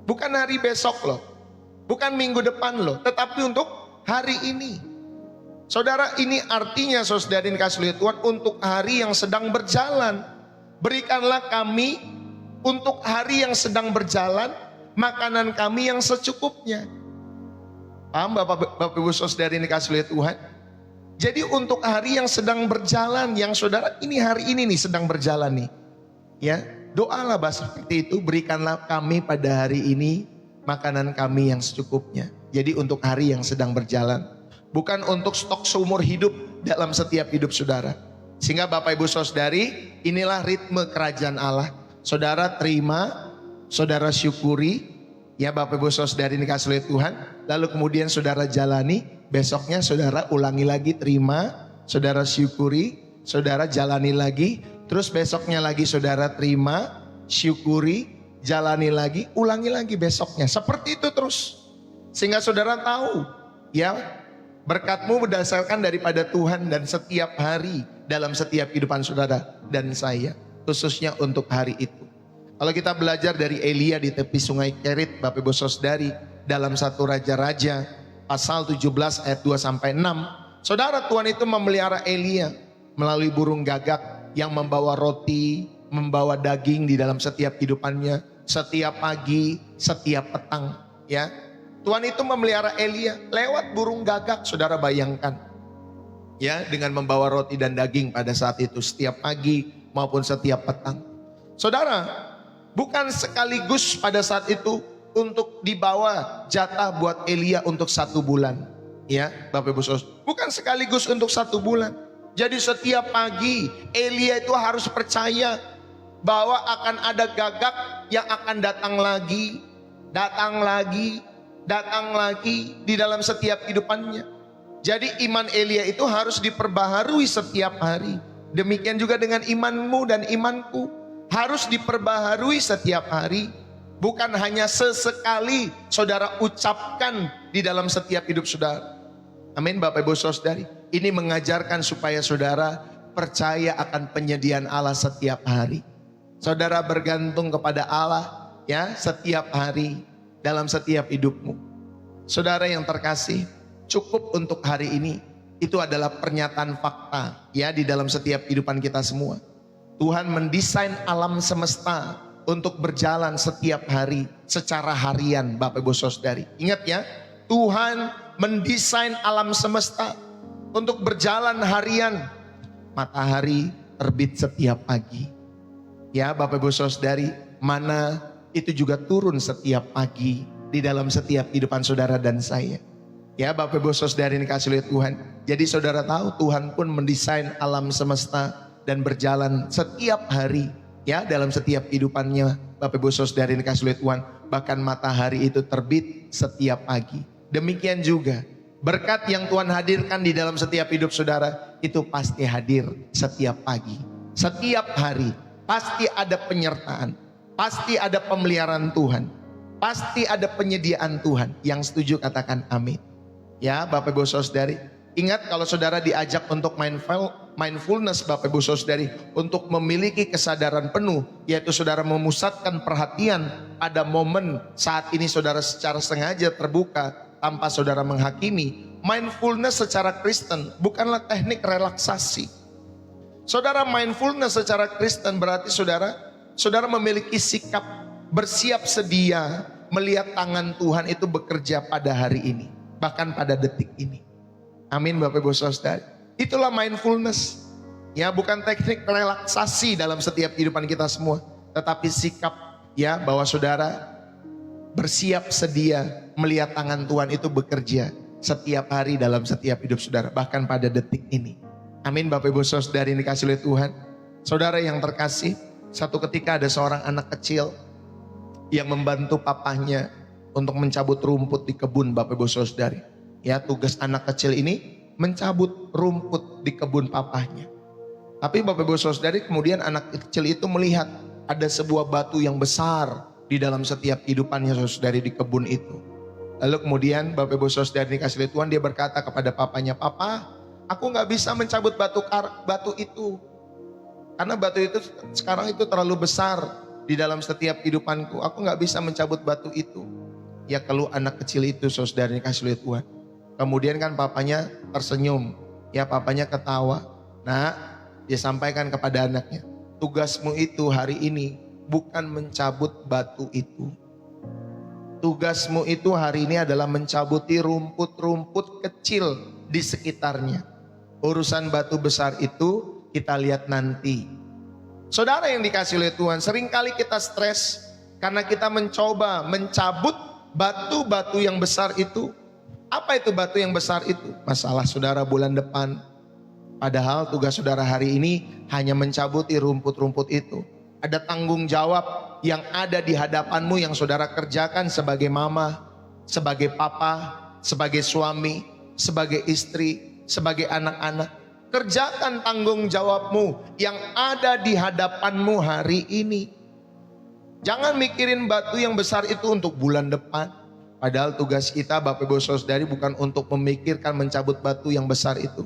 Bukan hari besok loh. Bukan minggu depan loh. Tetapi untuk hari ini. Saudara, ini artinya saudari kasih oleh Tuhan untuk hari yang sedang berjalan. Berikanlah kami untuk hari yang sedang berjalan makanan kami yang secukupnya. Paham Bapak Ibu Saudari kasih oleh Tuhan? Jadi untuk hari yang sedang berjalan, yang saudara ini hari ini nih sedang berjalan nih. Ya, doalah bahasa seperti itu, berikanlah kami pada hari ini makanan kami yang secukupnya. Jadi untuk hari yang sedang berjalan, bukan untuk stok seumur hidup dalam setiap hidup saudara. Sehingga Bapak Ibu Saudari, inilah ritme kerajaan Allah. Saudara terima, saudara syukuri, ya Bapak Ibu Saudari dikasih oleh Tuhan. Lalu kemudian saudara jalani, besoknya saudara ulangi lagi, terima, saudara syukuri, saudara jalani lagi. Terus besoknya lagi saudara terima, syukuri, jalani lagi, ulangi lagi besoknya. Seperti itu terus. Sehingga saudara tahu, ya Berkat-Mu berdasarkan daripada Tuhan dan setiap hari dalam setiap kehidupan saudara dan saya, khususnya untuk hari itu. Kalau kita belajar dari Elia di tepi sungai Kerit, Bapak Ibu Saudari, dalam 1 Raja-Raja pasal 17 ayat 2 sampai 6, saudara, Tuhan itu memelihara Elia melalui burung gagak yang membawa roti, membawa daging di dalam setiap kehidupannya, setiap pagi, setiap petang, ya. Tuhan itu memelihara Elia lewat burung gagak, saudara bayangkan. Ya, dengan membawa roti dan daging pada saat itu setiap pagi maupun setiap petang. Saudara, bukan sekaligus pada saat itu untuk dibawa jatah buat Elia untuk 1 bulan. Ya, Bapak Ibu Saudara, bukan sekaligus untuk 1 bulan. Jadi setiap pagi Elia itu harus percaya bahwa akan ada gagak yang akan datang lagi, datang lagi, datang lagi di dalam setiap kehidupannya. Jadi iman Elia itu harus diperbaharui setiap hari. Demikian juga dengan imanmu dan imanku, harus diperbaharui setiap hari. Bukan hanya sesekali saudara ucapkan di dalam setiap hidup saudara. Amin, Bapak Ibu Saudari. Ini mengajarkan supaya saudara percaya akan penyediaan Allah setiap hari. Saudara bergantung kepada Allah ya setiap hari dalam setiap hidupmu. Saudara yang terkasih, cukup untuk hari ini itu adalah pernyataan fakta ya di dalam setiap kehidupan kita semua. Tuhan mendesain alam semesta untuk berjalan setiap hari secara harian, Bapak Ibu Saudari. Ingat ya, Tuhan mendesain alam semesta untuk berjalan harian. Matahari terbit setiap pagi. Ya, Bapak Ibu Saudari, mana itu juga turun setiap pagi di dalam setiap kehidupan saudara dan saya. Ya, Bapak Ibu Saudari ini kasih lihat Tuhan. Jadi saudara tahu Tuhan pun mendesain alam semesta dan berjalan setiap hari ya dalam setiap kehidupannya. Bapak Ibu Saudari ini kasih lihat Tuhan. Bahkan matahari itu terbit setiap pagi. Demikian juga berkat yang Tuhan hadirkan di dalam setiap hidup saudara itu pasti hadir setiap pagi, setiap hari. Pasti ada penyertaan, pasti ada pemeliharaan Tuhan, pasti ada penyediaan Tuhan. Yang setuju katakan amin. Ya, Bapak Ibu Saudari, ingat kalau saudara diajak untuk mindfulness, Bapak Ibu Saudari, untuk memiliki kesadaran penuh, yaitu saudara memusatkan perhatian pada momen saat ini saudara secara sengaja terbuka tanpa saudara menghakimi. Mindfulness secara Kristen bukanlah teknik relaksasi. Saudara, mindfulness secara Kristen berarti saudara memiliki sikap bersiap sedia melihat tangan Tuhan itu bekerja pada hari ini, bahkan pada detik ini. Amin, Bapak Ibu Saudara. Itulah mindfulness. Ya, bukan teknik relaksasi dalam setiap kehidupan kita semua, tetapi sikap ya bahwa saudara bersiap sedia melihat tangan Tuhan itu bekerja setiap hari dalam setiap hidup saudara, bahkan pada detik ini. Amin, Bapak Ibu Saudari ini kasih oleh Tuhan. Saudara yang terkasih, satu ketika ada seorang anak kecil yang membantu papahnya untuk mencabut rumput di kebun, Bapak Ibu Saudari. Ya, tugas anak kecil ini mencabut rumput di kebun papahnya. Tapi Bapak Ibu Saudari, kemudian anak kecil itu melihat ada sebuah batu yang besar di dalam setiap kehidupannya saudari di kebun itu. Lalu kemudian Bapak Ibu Saudari ini kasih oleh Tuhan, dia berkata kepada papanya, "Papa, aku gak bisa mencabut batu itu. Karena batu itu sekarang itu terlalu besar di dalam setiap kehidupanku. Aku gak bisa mencabut batu itu." Ya, keluh anak kecil itu saudari kasih lihat Tuhan. Kemudian kan papanya tersenyum. Ya, papanya ketawa. Nah, dia sampaikan kepada anaknya, tugasmu itu hari ini bukan mencabut batu itu. Tugasmu itu hari ini adalah mencabuti rumput-rumput kecil di sekitarnya. Urusan batu besar itu kita lihat nanti. Saudara yang dikasih oleh Tuhan, seringkali kita stres karena kita mencoba mencabut batu-batu yang besar itu. Apa itu batu yang besar itu? Masalah saudara bulan depan. Padahal tugas saudara hari ini hanya mencabuti rumput-rumput itu. Ada tanggung jawab yang ada di hadapanmu yang saudara kerjakan sebagai mama, sebagai papa, sebagai suami, sebagai istri, sebagai anak-anak. Kerjakan tanggung jawabmu yang ada di hadapanmu hari ini. Jangan mikirin batu yang besar itu untuk bulan depan. Padahal tugas kita Bapak Ibu Saudari bukan untuk memikirkan mencabut batu yang besar itu.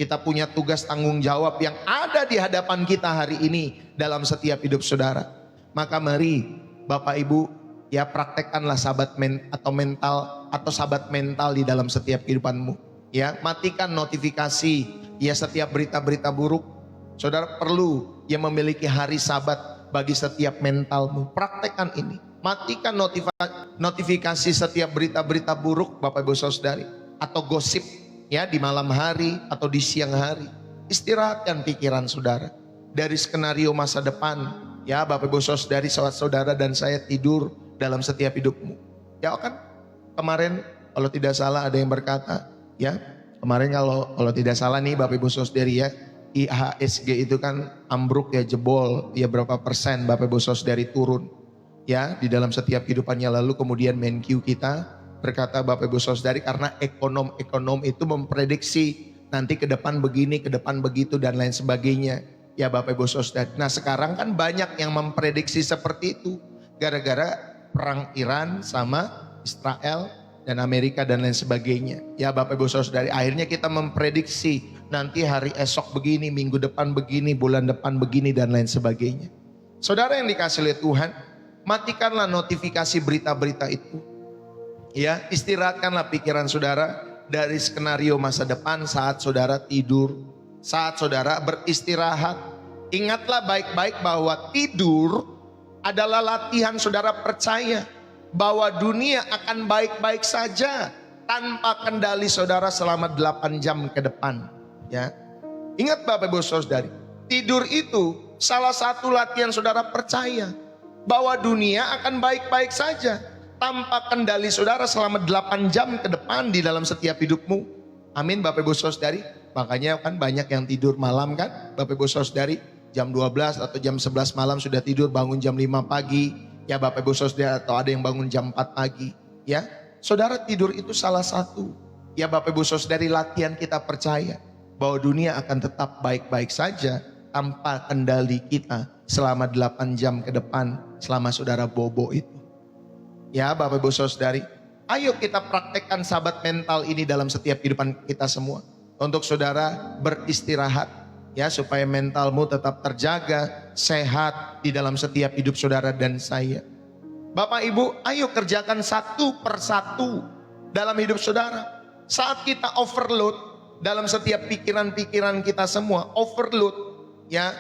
Kita punya tugas tanggung jawab yang ada di hadapan kita hari ini dalam setiap hidup saudara. Maka mari Bapak Ibu ya praktekkanlah sahabat mental di dalam setiap kehidupanmu. Ya, matikan notifikasi ya setiap berita-berita buruk. Saudara perlu yang memiliki hari sabat bagi setiap mentalmu. Praktekkan ini. Matikan notifikasi setiap berita-berita buruk Bapak Ibu Saudari atau gosip ya di malam hari atau di siang hari. Istirahatkan pikiran saudara dari skenario masa depan. Ya Bapak Ibu Saudari, saudara dan saya tidur dalam setiap hidupmu. Ya kan kemarin kalau tidak salah ada yang berkata ya, kemarin kalau tidak salah nih Bapak Ibu Saudari ya, IHSG itu kan ambruk ya, jebol ya, berapa persen Bapak Ibu Saudari turun ya di dalam setiap kehidupannya. Lalu kemudian Menkyu kita berkata Bapak Ibu Saudari, karena ekonom itu memprediksi nanti ke depan begini, ke depan begitu dan lain sebagainya ya Bapak Ibu Saudari. Nah sekarang kan banyak yang memprediksi seperti itu gara-gara perang Iran sama Israel dan Amerika dan lain sebagainya ya Bapak Ibu Saudari. Akhirnya kita memprediksi nanti hari esok begini, minggu depan begini, bulan depan begini dan lain sebagainya. Saudara yang dikasih oleh Tuhan, matikanlah notifikasi berita-berita itu. Ya, istirahatkanlah pikiran saudara dari skenario masa depan saat saudara tidur, saat saudara beristirahat. Ingatlah baik-baik bahwa tidur adalah latihan saudara percaya bahwa dunia akan baik-baik saja tanpa kendali saudara selama 8 jam ke depan. Ya, ingat Bapak Ibu Saudari, tidur itu salah satu latihan saudara percaya bahwa dunia akan baik-baik saja tanpa kendali saudara selama 8 jam ke depan di dalam setiap hidupmu. Amin Bapak Ibu Saudari. Makanya kan banyak yang tidur malam kan Bapak Ibu Saudari, jam 12 atau jam 11 malam sudah tidur, bangun jam 5 pagi ya Bapak Ibu Saudari, atau ada yang bangun jam 4 pagi ya. Saudara, tidur itu salah satu ya Bapak Ibu Saudari latihan kita percaya bahwa dunia akan tetap baik-baik saja tanpa kendali kita selama 8 jam ke depan selama saudara bobo itu. Ya Bapak Ibu Saudari, ayo kita praktekkan sahabat mental ini dalam setiap kehidupan kita semua. Untuk saudara beristirahat ya, supaya mentalmu tetap terjaga, sehat di dalam setiap hidup saudara dan saya. Bapak Ibu, ayo kerjakan satu persatu dalam hidup saudara. Saat kita overload dalam setiap pikiran-pikiran kita semua, overload ya.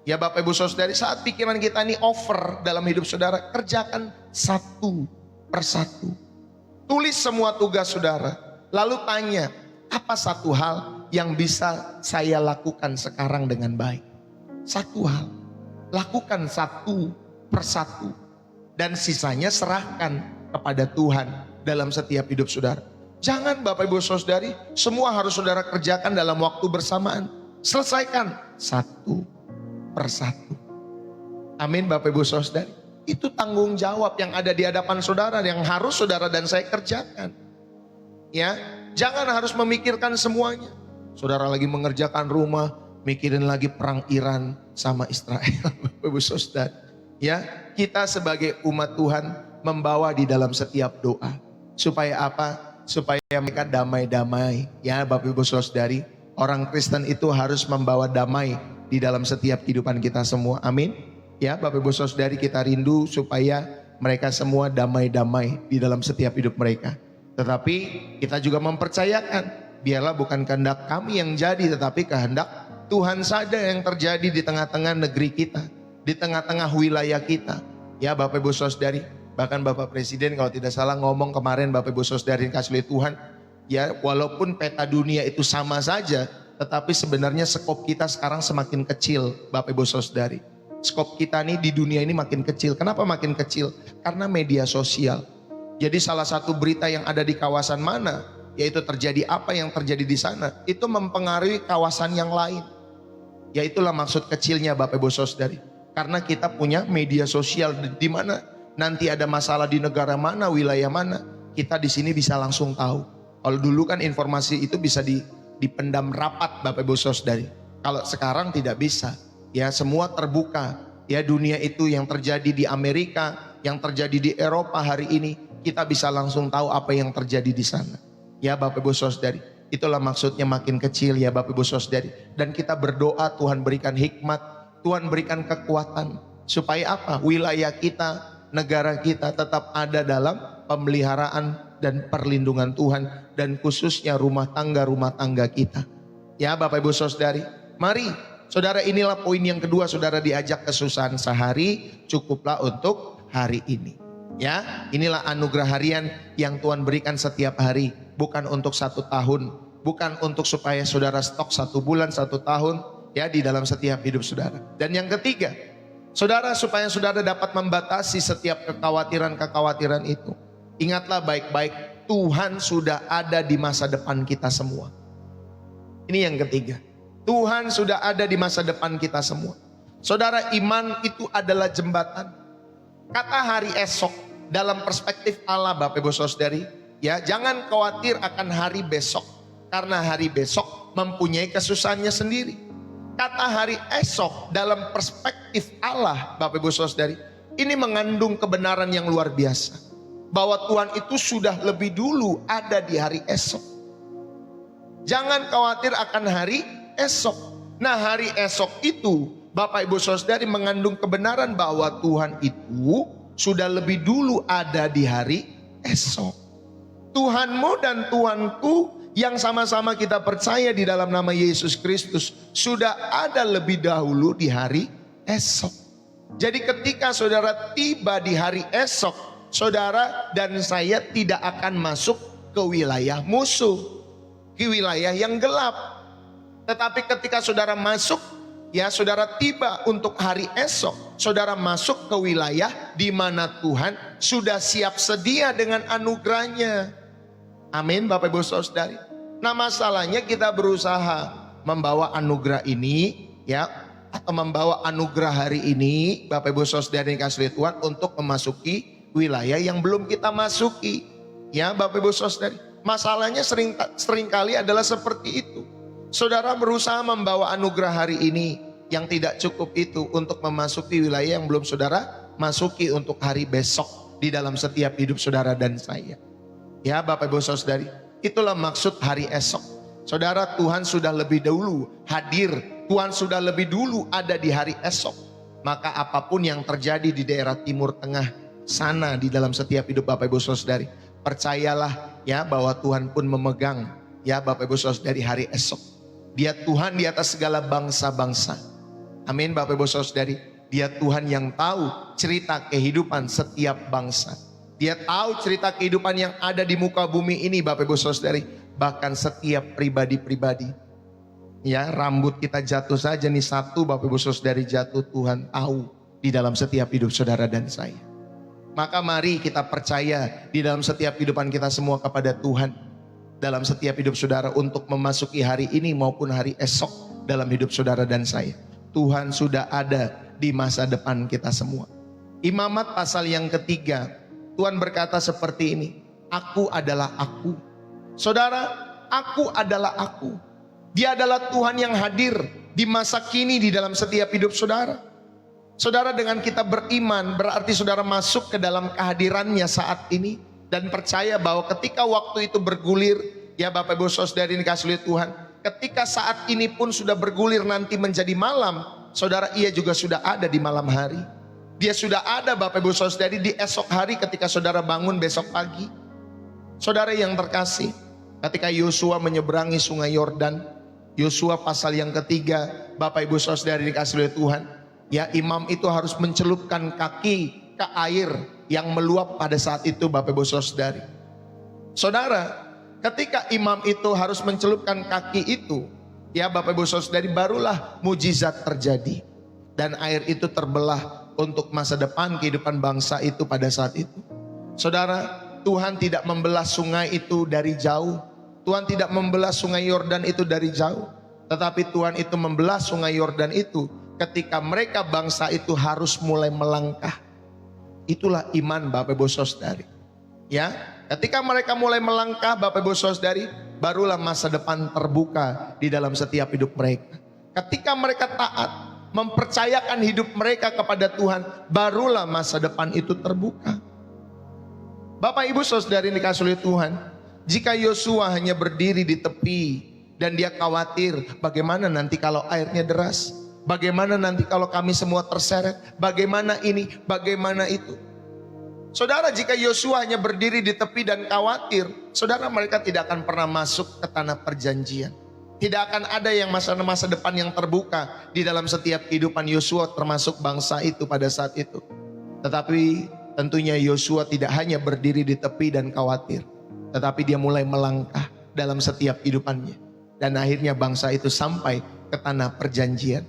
Ya Bapak Ibu Saudari, saat pikiran kita ini over dalam hidup saudara, kerjakan satu persatu. Tulis semua tugas saudara, lalu tanya, apa satu hal yang bisa saya lakukan sekarang dengan baik? Satu hal, lakukan satu persatu. Dan sisanya serahkan kepada Tuhan dalam setiap hidup saudara. Jangan Bapak Ibu Saudari, semua harus saudara kerjakan dalam waktu bersamaan. Selesaikan satu persatu. Amin Bapak Ibu Saudari. Itu tanggung jawab yang ada di hadapan saudara, yang harus saudara dan saya kerjakan. Ya, jangan harus memikirkan semuanya. Saudara lagi mengerjakan rumah, mikirin lagi perang Iran sama Israel. Bapak Ibu Saudari. Ya, kita sebagai umat Tuhan membawa di dalam setiap doa. Supaya apa? Supaya mereka damai-damai. Ya Bapak Ibu Saudari, orang Kristen itu harus membawa damai di dalam setiap kehidupan kita semua. Amin. Ya Bapak Ibu Saudari, kita rindu supaya mereka semua damai-damai di dalam setiap hidup mereka. Tetapi kita juga mempercayakan, biarlah bukan kehendak kami yang jadi, tetapi kehendak Tuhan saja yang terjadi di tengah-tengah negeri kita, di tengah-tengah wilayah kita. Ya Bapak Ibu Saudari, bahkan Bapak Presiden kalau tidak salah ngomong kemarin, Bapak Ibu Saudari kasih oleh Tuhan, ya walaupun peta dunia itu sama saja, tetapi sebenarnya skop kita sekarang semakin kecil Bapak Ibu Saudari. Skop kita nih di dunia ini makin kecil. Kenapa makin kecil? Karena media sosial. Jadi salah satu berita yang ada di kawasan mana, yaitu terjadi apa yang terjadi di sana, itu mempengaruhi kawasan yang lain. Ya itulah maksud kecilnya Bapak Ibu Saudari. Karena kita punya media sosial di mana nanti ada masalah di negara mana, wilayah mana, kita di sini bisa langsung tahu. Kalau dulu kan informasi itu bisa dipendam rapat Bapak Ibu Saudari. Kalau sekarang tidak bisa. Ya semua terbuka. Ya dunia itu yang terjadi di Amerika, yang terjadi di Eropa hari ini, kita bisa langsung tahu apa yang terjadi di sana. Ya Bapak Ibu Saudari, itulah maksudnya makin kecil ya Bapak Ibu Saudari. Dan kita berdoa Tuhan berikan hikmat, Tuhan berikan kekuatan. Supaya apa? Wilayah kita, negara kita tetap ada dalam pemeliharaan dan perlindungan Tuhan. Dan khususnya rumah tangga kita. Ya Bapak Ibu Saudari, mari saudara, inilah poin yang kedua, saudara diajak kesusahan sehari, cukuplah untuk hari ini. Ya, inilah anugerah harian yang Tuhan berikan setiap hari. Bukan untuk 1 tahun, bukan untuk supaya saudara stok 1 bulan, 1 tahun, ya di dalam setiap hidup saudara. Dan yang ketiga, saudara, supaya saudara dapat membatasi setiap kekhawatiran itu. Ingatlah baik-baik, Tuhan sudah ada di masa depan kita semua. Ini yang ketiga, Tuhan sudah ada di masa depan kita semua. Saudara, iman itu adalah jembatan. Kata hari esok dalam perspektif Allah Bapak Ibu Saudari, ya jangan khawatir akan hari besok. Karena hari besok mempunyai kesusahannya sendiri. Kata hari esok dalam perspektif Allah Bapak Ibu Saudari, ini mengandung kebenaran yang luar biasa. Bahwa Tuhan itu sudah lebih dulu ada di hari esok. Jangan khawatir akan hari esok. Nah, hari esok itu Bapak Ibu Saudari mengandung kebenaran bahwa Tuhan itu sudah lebih dulu ada di hari esok. Tuhanmu dan Tuhanku yang sama-sama kita percaya di dalam nama Yesus Kristus sudah ada lebih dahulu di hari esok. Jadi ketika saudara tiba di hari esok, saudara dan saya tidak akan masuk ke wilayah musuh, ke wilayah yang gelap. Tetapi ketika saudara masuk, ya saudara tiba untuk hari esok, saudara masuk ke wilayah di mana Tuhan sudah siap sedia dengan anugerahnya. Amin Bapak Ibu Saudari. Nah, masalahnya kita berusaha membawa anugerah ini, ya, atau membawa anugerah hari ini Bapak Ibu Saudari yang kasih Tuhan untuk memasuki wilayah yang belum kita masuki. Ya Bapak Ibu Saudari, masalahnya seringkali adalah seperti itu. Saudara berusaha membawa anugerah hari ini yang tidak cukup itu untuk memasuki wilayah yang belum saudara masuki untuk hari besok di dalam setiap hidup saudara dan saya. Ya Bapak Ibu Saudari, itulah maksud hari esok. Saudara, Tuhan sudah lebih dahulu hadir, Tuhan sudah lebih dulu ada di hari esok. Maka apapun yang terjadi di daerah Timur Tengah sana di dalam setiap hidup Bapak Ibu Saudari, percayalah ya bahwa Tuhan pun memegang ya Bapak Ibu Saudari hari esok. Dia Tuhan di atas segala bangsa-bangsa. Amin Bapak Ibu Saudari. Dia Tuhan yang tahu cerita kehidupan setiap bangsa. Dia tahu cerita kehidupan yang ada di muka bumi ini Bapak Ibu Saudari. Bahkan setiap pribadi-pribadi. Ya, rambut kita jatuh saja nih satu Bapak Ibu Saudari jatuh, Tuhan tahu di dalam setiap hidup saudara dan saya. Maka mari kita percaya di dalam setiap kehidupan kita semua kepada Tuhan. Dalam setiap hidup saudara untuk memasuki hari ini maupun hari esok dalam hidup saudara dan saya. Tuhan sudah ada di masa depan kita semua. Imamat pasal yang ketiga, Tuhan berkata seperti ini, aku adalah aku. Saudara, aku adalah aku. Dia adalah Tuhan yang hadir di masa kini di dalam setiap hidup saudara. Saudara, dengan kita beriman berarti saudara masuk ke dalam kehadirannya saat ini. Dan percaya bahwa ketika waktu itu bergulir, ya Bapak Ibu Saudari yang dikasihi Tuhan, ketika saat ini pun sudah bergulir nanti menjadi malam, saudara, ia juga sudah ada di malam hari. Dia sudah ada Bapak Ibu Saudari di esok hari ketika saudara bangun besok pagi. Saudara yang terkasih, ketika Yosua menyeberangi sungai Yordan, Yosua pasal yang ketiga, Bapak Ibu Saudari dikasihi Tuhan, ya imam itu harus mencelupkan kaki ke air yang meluap pada saat itu Bapak Ibu Saudari. Saudara, ketika imam itu harus mencelupkan kaki itu, ya Bapak Ibu Saudari, barulah mujizat terjadi. Dan air itu terbelah untuk masa depan kehidupan bangsa itu pada saat itu. Saudara, Tuhan tidak membelah sungai itu dari jauh. Tuhan tidak membelah sungai Yordan itu dari jauh. Tetapi Tuhan itu membelah sungai Yordan itu ketika mereka bangsa itu harus mulai melangkah. Itulah iman Bapak Ibu Saudari. Ya, ketika mereka mulai melangkah Bapak Ibu Saudari, barulah masa depan terbuka di dalam setiap hidup mereka. Ketika mereka taat, mempercayakan hidup mereka kepada Tuhan, barulah masa depan itu terbuka. Bapak Ibu Saudari yang dikasihi oleh Tuhan, jika Yosua hanya berdiri di tepi dan dia khawatir bagaimana nanti kalau airnya deras, bagaimana nanti kalau kami semua terseret, bagaimana ini, bagaimana itu. Saudara, jika Yosua hanya berdiri di tepi dan khawatir, saudara, mereka tidak akan pernah masuk ke tanah perjanjian. Tidak akan ada yang masa depan yang terbuka di dalam setiap kehidupan Yosua, termasuk bangsa itu pada saat itu. Tetapi tentunya Yosua tidak hanya berdiri di tepi dan khawatir, tetapi dia mulai melangkah dalam setiap kehidupannya. Dan akhirnya bangsa itu sampai ke tanah perjanjian.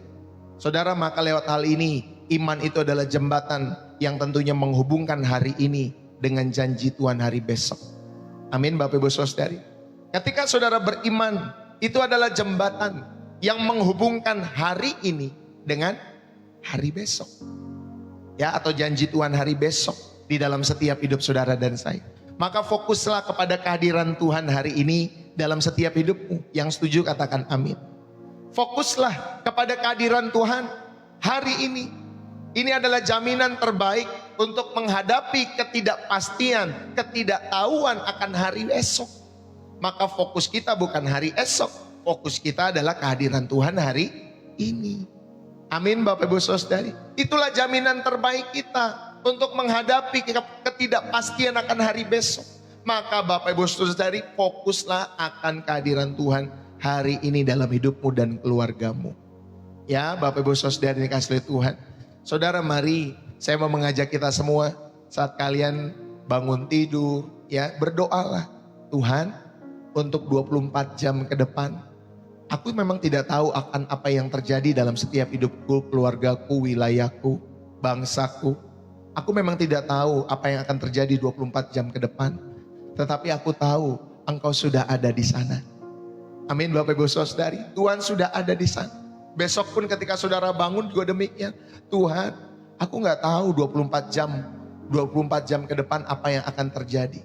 Saudara, maka lewat hal ini, iman itu adalah jembatan yang tentunya menghubungkan hari ini dengan janji Tuhan hari besok. Amin Bapak Ibu Saudari. Ketika saudara beriman, itu adalah jembatan yang menghubungkan hari ini dengan hari besok. Ya, atau janji Tuhan hari besok di dalam setiap hidup saudara dan saya. Maka fokuslah kepada kehadiran Tuhan hari ini dalam setiap hidupmu. Yang setuju katakan amin. Fokuslah kepada kehadiran Tuhan hari ini. Ini adalah jaminan terbaik untuk menghadapi ketidakpastian, ketidaktahuan akan hari esok. Maka fokus kita bukan hari esok, fokus kita adalah kehadiran Tuhan hari ini. Amin Bapak Ibu Saudari. Itulah jaminan terbaik kita untuk menghadapi ketidakpastian akan hari besok. Maka Bapak Ibu Saudari, fokuslah akan kehadiran Tuhan hari ini dalam hidupmu dan keluargamu. Ya Bapak Ibu Saudari yang dikasihi Tuhan. Saudara, mari saya mau mengajak kita semua saat kalian bangun tidur, ya, berdoalah. Tuhan, untuk 24 jam ke depan, aku memang tidak tahu akan apa yang terjadi dalam setiap hidupku, keluargaku, wilayahku, bangsaku. Aku memang tidak tahu apa yang akan terjadi 24 jam ke depan. Tetapi aku tahu Engkau sudah ada di sana. Amin Bapak Ibu Saudari, Tuhan sudah ada di sana. Besok pun ketika saudara bangun juga demikian. Tuhan, aku gak tahu 24 jam ke depan apa yang akan terjadi.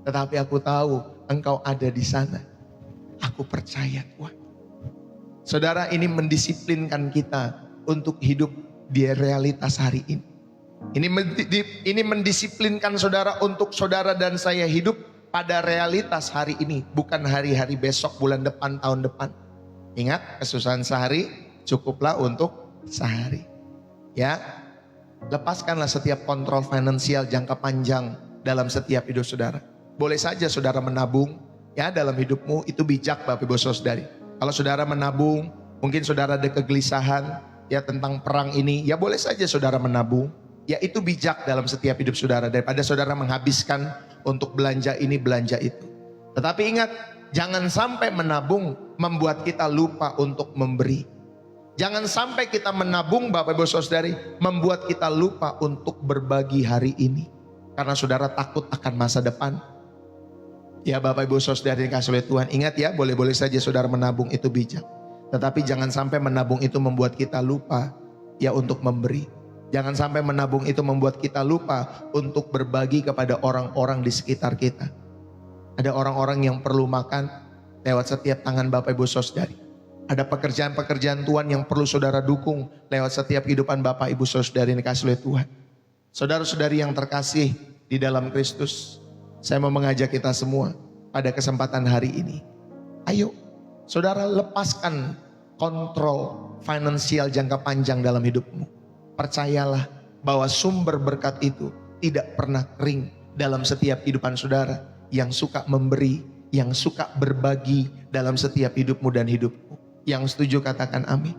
Tetapi aku tahu Engkau ada di sana. Aku percaya Tuhan. Saudara, ini mendisiplinkan kita untuk hidup di realitas hari ini. Ini mendisiplinkan saudara untuk saudara dan saya hidup pada realitas hari ini. Bukan hari-hari besok, bulan depan, tahun depan. Ingat, kesusahan sehari cukuplah untuk sehari. Ya, lepaskanlah setiap kontrol finansial jangka panjang dalam setiap hidup saudara. Boleh saja saudara menabung, ya, dalam hidupmu itu bijak Bapak Ibu Saudari. Kalau saudara menabung, mungkin saudara ada kegelisahan ya tentang perang ini, ya boleh saja saudara menabung. Ya, itu bijak dalam setiap hidup saudara daripada saudara menghabiskan untuk belanja ini belanja itu. Tetapi ingat, jangan sampai menabung membuat kita lupa untuk memberi. Jangan sampai kita menabung Bapak Ibu Saudari membuat kita lupa untuk berbagi hari ini. Karena saudara takut akan masa depan. Ya Bapak Ibu Saudari yang dikasihi oleh Tuhan, ingat ya, boleh-boleh saja saudara menabung itu bijak. Tetapi jangan sampai menabung itu membuat kita lupa ya untuk memberi. Jangan sampai menabung itu membuat kita lupa untuk berbagi kepada orang-orang di sekitar kita. Ada orang-orang yang perlu makan lewat setiap tangan Bapak Ibu Saudari. Ada pekerjaan-pekerjaan Tuhan yang perlu saudara dukung lewat setiap kehidupan Bapak Ibu Saudari yang dikasihi oleh Tuhan. Saudara-saudari yang terkasih di dalam Kristus, saya mau mengajak kita semua pada kesempatan hari ini. Ayo, saudara, lepaskan kontrol finansial jangka panjang dalam hidupmu. Percayalah bahwa sumber berkat itu tidak pernah kering dalam setiap kehidupan saudara yang suka memberi, yang suka berbagi dalam setiap hidupmu dan hidupku. Yang setuju katakan amin.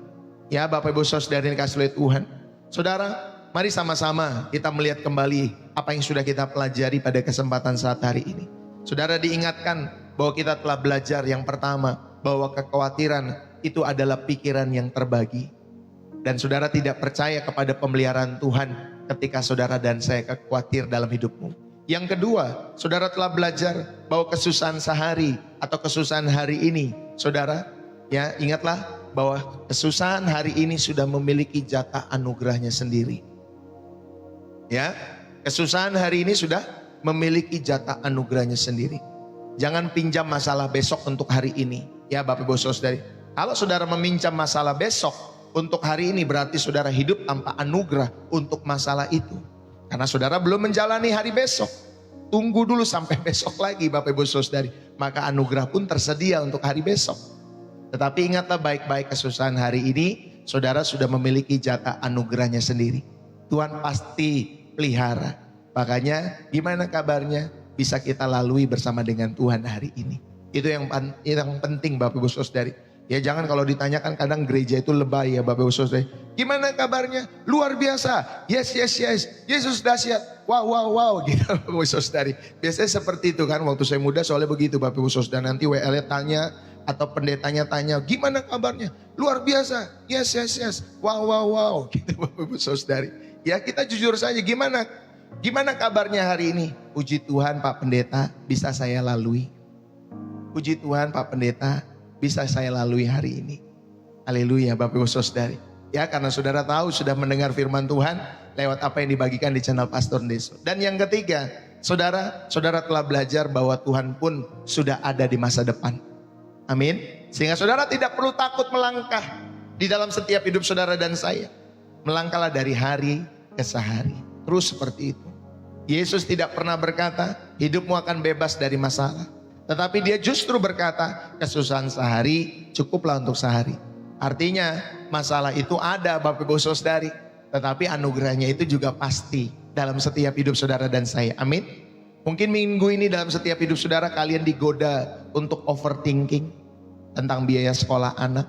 Ya Bapak Ibu Saudari yang dikasihi oleh Tuhan. Saudara, mari sama-sama kita melihat kembali apa yang sudah kita pelajari pada kesempatan saat hari ini. Saudara, diingatkan bahwa kita telah belajar yang pertama, bahwa kekhawatiran itu adalah pikiran yang terbagi. Dan saudara tidak percaya kepada pemeliharaan Tuhan ketika saudara dan saya khawatir dalam hidupmu. Yang kedua, saudara telah belajar bahwa kesusahan sehari atau kesusahan hari ini, saudara, ya ingatlah bahwa kesusahan hari ini sudah memiliki jatah anugerahnya sendiri. Ya, kesusahan hari ini sudah memiliki jatah anugerahnya sendiri. Jangan pinjam masalah besok untuk hari ini. Ya Bapak Ibu Saudari, kalau saudara meminjam masalah besok untuk hari ini, berarti saudara hidup tanpa anugerah untuk masalah itu. Karena saudara belum menjalani hari besok. Tunggu dulu sampai besok lagi Bapak Ibu Saudari. Maka anugerah pun tersedia untuk hari besok. Tetapi ingatlah baik-baik kesusahan hari ini, saudara sudah memiliki jatah anugerahnya sendiri. Tuhan pasti pelihara. Makanya gimana kabarnya bisa kita lalui bersama dengan Tuhan hari ini. Itu yang penting Bapak Ibu Saudari. Ya jangan kalau ditanyakan kadang gereja itu lebay ya Bapak Ibu Saudari. Gimana kabarnya? Luar biasa. Yes, yes, yes. Yesus dahsyat. Wow, wow, wow. Gitu Bapak Ibu Saudari. Biasanya seperti itu kan waktu saya muda soalnya begitu Bapak Ibu Saudari. Nanti WL tanya atau pendetanya tanya, gimana kabarnya? Luar biasa. Yes, yes, yes. Wow, wow, wow. Gitu Bapak Ibu Saudari. Ya kita jujur saja gimana kabarnya hari ini? Puji Tuhan Pak Pendeta bisa saya lalui. Puji Tuhan Pak Pendeta bisa saya lalui hari ini. Haleluya Bapak Ibu Saudari. Ya karena saudara tahu sudah mendengar firman Tuhan lewat apa yang dibagikan di channel Pastor Deso. Dan yang ketiga, saudara telah belajar bahwa Tuhan pun sudah ada di masa depan. Amin. Sehingga saudara tidak perlu takut melangkah di dalam setiap hidup saudara dan saya. Melangkahlah dari hari ke sehari. Terus seperti itu. Yesus tidak pernah berkata hidupmu akan bebas dari masalah. Tetapi dia justru berkata kesusahan sehari cukuplah untuk sehari. Artinya masalah itu ada Bapak Ibu Saudari. Tetapi anugerahnya itu juga pasti dalam setiap hidup saudara dan saya. Amin. Mungkin minggu ini dalam setiap hidup saudara kalian digoda untuk overthinking tentang biaya sekolah anak.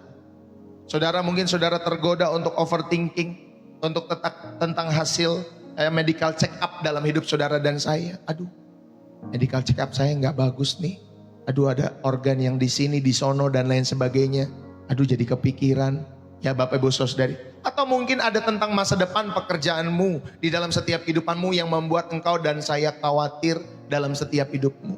Mungkin saudara tergoda untuk overthinking untuk tentang hasil medical check up dalam hidup saudara dan saya. Aduh, medical check up saya nggak bagus nih. Aduh ada organ yang di sini, di sono dan lain sebagainya. Aduh jadi kepikiran. Ya Bapak Ibu Saudari. Atau mungkin ada tentang masa depan pekerjaanmu di dalam setiap kehidupanmu yang membuat engkau dan saya khawatir dalam setiap hidupmu.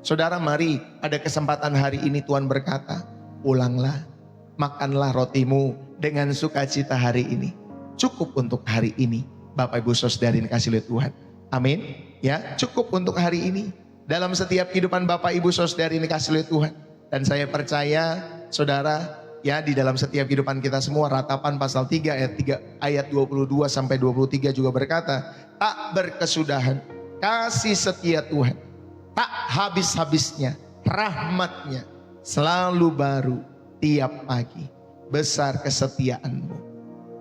Saudara mari ada kesempatan hari ini Tuhan berkata, pulanglah, makanlah rotimu dengan sukacita hari ini. Cukup untuk hari ini. Bapak Ibu Saudari dikasih oleh Tuhan. Amin. Ya cukup untuk hari ini. Dalam setiap kehidupan Bapak Ibu Saudari ini kasih oleh Tuhan. Dan saya percaya saudara ya di dalam setiap kehidupan kita semua Ratapan pasal 3 ayat 22 sampai 23 juga berkata, tak berkesudahan kasih setia Tuhan, tak habis-habisnya rahmatnya selalu baru tiap pagi, besar kesetiaanmu.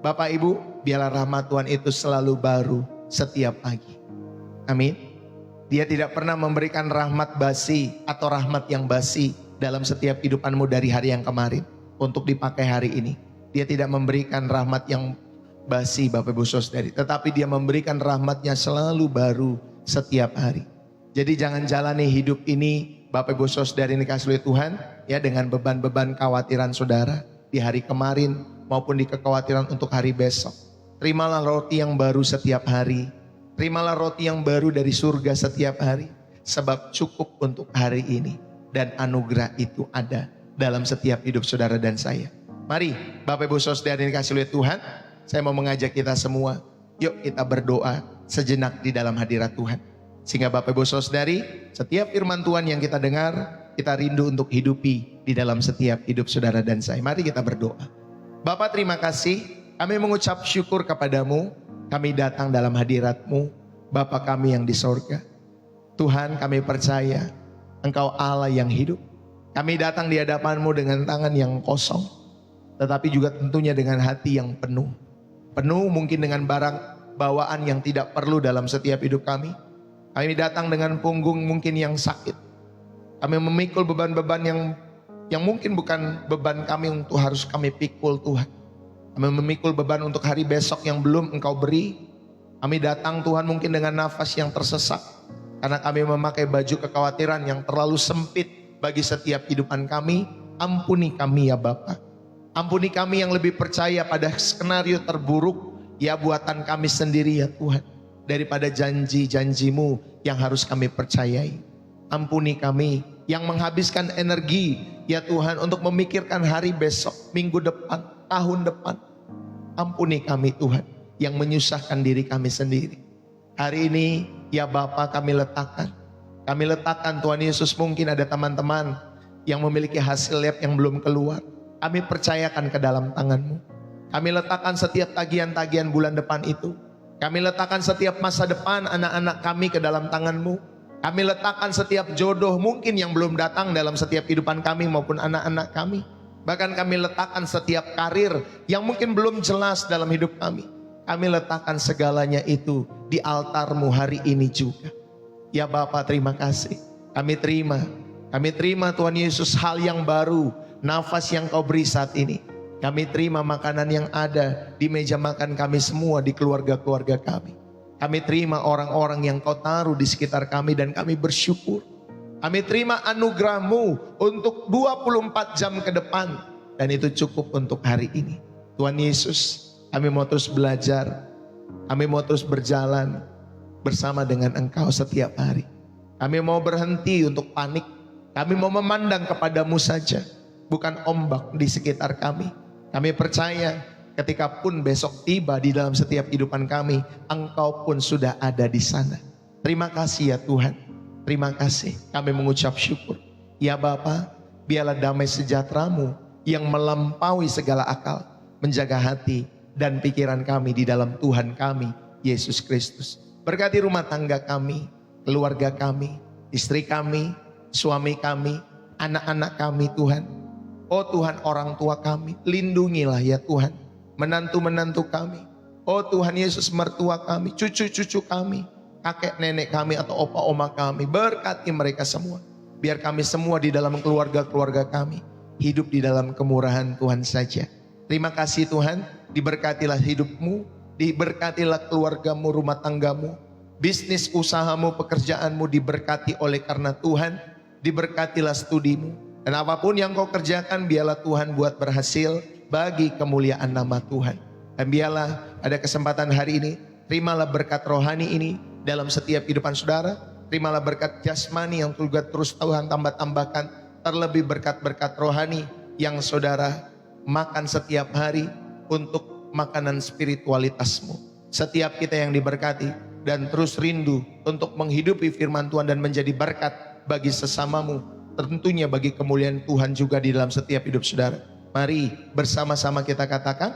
Bapak Ibu, biarlah rahmat Tuhan itu selalu baru setiap pagi. Amin. Dia tidak pernah memberikan rahmat basi atau rahmat yang basi dalam setiap kehidupanmu dari hari yang kemarin untuk dipakai hari ini. Dia tidak memberikan rahmat yang basi Bapak Ibu Saudari, tetapi dia memberikan rahmatnya selalu baru setiap hari. Jadi jangan jalani hidup ini Bapak Ibu Saudari ini kasih oleh Tuhan ya dengan beban-beban khawatiran saudara di hari kemarin maupun di kekhawatiran untuk hari besok. Terimalah roti yang baru setiap hari. Terimalah roti yang baru dari surga setiap hari. Sebab cukup untuk hari ini. Dan anugerah itu ada dalam setiap hidup saudara dan saya. Mari Bapak Ibu Saudara yang dikasih oleh Tuhan. Saya mau mengajak kita semua. Yuk kita berdoa sejenak di dalam hadirat Tuhan. Sehingga Bapak Ibu Saudari, setiap firman Tuhan yang kita dengar, kita rindu untuk hidupi di dalam setiap hidup saudara dan saya. Mari kita berdoa. Bapak terima kasih. Kami mengucap syukur kepadamu. Kami datang dalam hadirat-Mu, Bapa kami yang di sorga. Tuhan kami percaya Engkau Allah yang hidup. Kami datang di hadapan-Mu dengan tangan yang kosong, tetapi juga tentunya dengan hati yang penuh. Penuh mungkin dengan barang bawaan yang tidak perlu dalam setiap hidup kami. Kami datang dengan punggung mungkin yang sakit. Kami memikul beban-beban yang mungkin bukan beban kami untuk harus kami pikul Tuhan. Kami memikul beban untuk hari besok yang belum Engkau beri. Kami datang Tuhan mungkin dengan nafas yang tersesak. Karena kami memakai baju kekhawatiran yang terlalu sempit bagi setiap kehidupan kami. Ampuni kami ya Bapa. Ampuni kami yang lebih percaya pada skenario terburuk. Ya buatan kami sendiri ya Tuhan. Daripada janji-janji-Mu yang harus kami percayai. Ampuni kami yang menghabiskan energi ya Tuhan untuk memikirkan hari besok, minggu depan, tahun depan. Ampuni kami Tuhan yang menyusahkan diri kami sendiri. Hari ini ya Bapa kami letakkan Tuhan Yesus, mungkin ada teman-teman yang memiliki hasil lab yang belum keluar. Kami percayakan ke dalam tangan-Mu. Kami letakkan setiap tagihan-tagihan bulan depan itu. Kami letakkan setiap masa depan anak-anak kami ke dalam tangan-Mu. Kami letakkan setiap jodoh mungkin yang belum datang dalam setiap kehidupan kami maupun anak-anak kami. Bahkan kami letakkan setiap karir yang mungkin belum jelas dalam hidup kami. Kami letakkan segalanya itu di altar-Mu hari ini juga. Ya Bapa, terima kasih. Kami terima Tuhan Yesus hal yang baru, nafas yang Kau beri saat ini. Kami terima makanan yang ada di meja makan kami semua, di keluarga-keluarga kami. Kami terima orang-orang yang Kau taruh di sekitar kami dan kami bersyukur. Kami terima anugerah-Mu untuk 24 jam ke depan. Dan itu cukup untuk hari ini. Tuhan Yesus, kami mau terus belajar. Kami mau terus berjalan bersama dengan Engkau setiap hari. Kami mau berhenti untuk panik. Kami mau memandang kepada-Mu saja, bukan ombak di sekitar kami. Kami percaya ketika pun besok tiba di dalam setiap kehidupan kami, Engkau pun sudah ada di sana. Terima kasih ya Tuhan. Terima kasih. Kami mengucap syukur. Ya Bapa, biarlah damai sejahtera-Mu yang melampaui segala akal menjaga hati dan pikiran kami di dalam Tuhan kami, Yesus Kristus. Berkati rumah tangga kami, keluarga kami, istri kami, suami kami, anak-anak kami Tuhan. Oh Tuhan, orang tua kami, lindungilah ya Tuhan. Menantu-menantu kami. Oh Tuhan Yesus, mertua kami, cucu-cucu kami, kakek nenek kami atau opa oma kami. Berkati mereka semua. Biar kami semua di dalam keluarga-keluarga kami hidup di dalam kemurahan Tuhan saja. Terima kasih Tuhan, diberkatilah hidupmu, diberkatilah keluargamu, rumah tanggamu, bisnis usahamu, pekerjaanmu diberkati oleh karena Tuhan, diberkatilah studimu. Dan apapun yang kau kerjakan, biarlah Tuhan buat berhasil bagi kemuliaan nama Tuhan. Dan biarlah ada kesempatan hari ini, terimalah berkat rohani ini dalam setiap kehidupan saudara. Terimalah berkat jasmani yang juga terus Tuhan tambah-tambahkan. Terlebih berkat-berkat rohani yang saudara makan setiap hari untuk makanan spiritualitasmu. Setiap kita yang diberkati dan terus rindu untuk menghidupi firman Tuhan dan menjadi berkat bagi sesamamu. Tentunya bagi kemuliaan Tuhan juga di dalam setiap hidup saudara. Mari bersama-sama kita katakan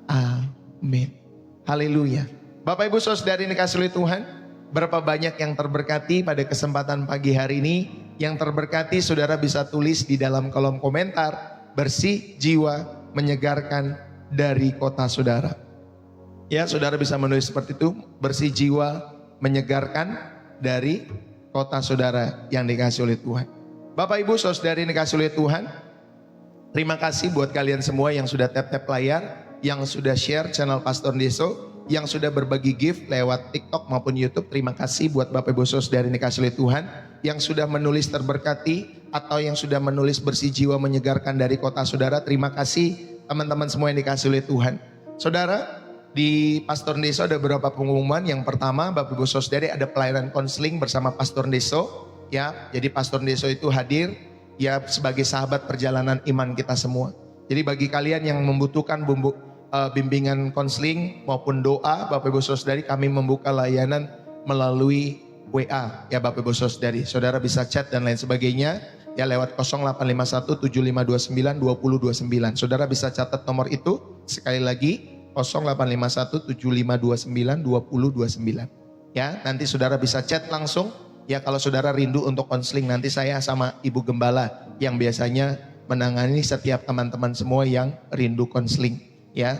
amin. Haleluya. Bapak Ibu Saudara ini dikasihi oleh Tuhan, berapa banyak yang terberkati pada kesempatan pagi hari ini? Yang terberkati saudara bisa tulis di dalam kolom komentar, bersih jiwa menyegarkan dari kota saudara. Ya, saudara bisa menulis seperti itu, bersih jiwa menyegarkan dari kota saudara yang dikasihi oleh Tuhan. Bapak Ibu Saudari dikasihi oleh Tuhan, terima kasih buat kalian semua yang sudah tap-tap layar, yang sudah share channel Pastor Deso, yang sudah berbagi gift lewat TikTok maupun YouTube. Terima kasih buat Bapak Ibu Saudari dikasihi oleh Tuhan, yang sudah menulis terberkati atau yang sudah menulis bersih jiwa menyegarkan dari kota saudara. Terima kasih teman-teman semua yang dikasihi oleh Tuhan. Saudara, di Pastor Deso ada beberapa pengumuman. Yang pertama, Bapak Ibu Saudari, ada pelayanan konseling bersama Pastor Deso. Ya, jadi Pastor Deso itu hadir ya sebagai sahabat perjalanan iman kita semua. Jadi bagi kalian yang membutuhkan bimbingan konseling maupun doa, Bapak Ibu Saudari, kami membuka layanan melalui WA ya Bapak Ibu Saudari. Saudara bisa chat dan lain sebagainya ya lewat 0851 7529 2029. Saudara bisa catat nomor itu sekali lagi, 0851 7529 2029. Ya, nanti saudara bisa chat langsung. Ya, kalau saudara rindu untuk konseling, nanti saya sama Ibu Gembala yang biasanya menangani setiap teman-teman semua yang rindu konseling. Ya,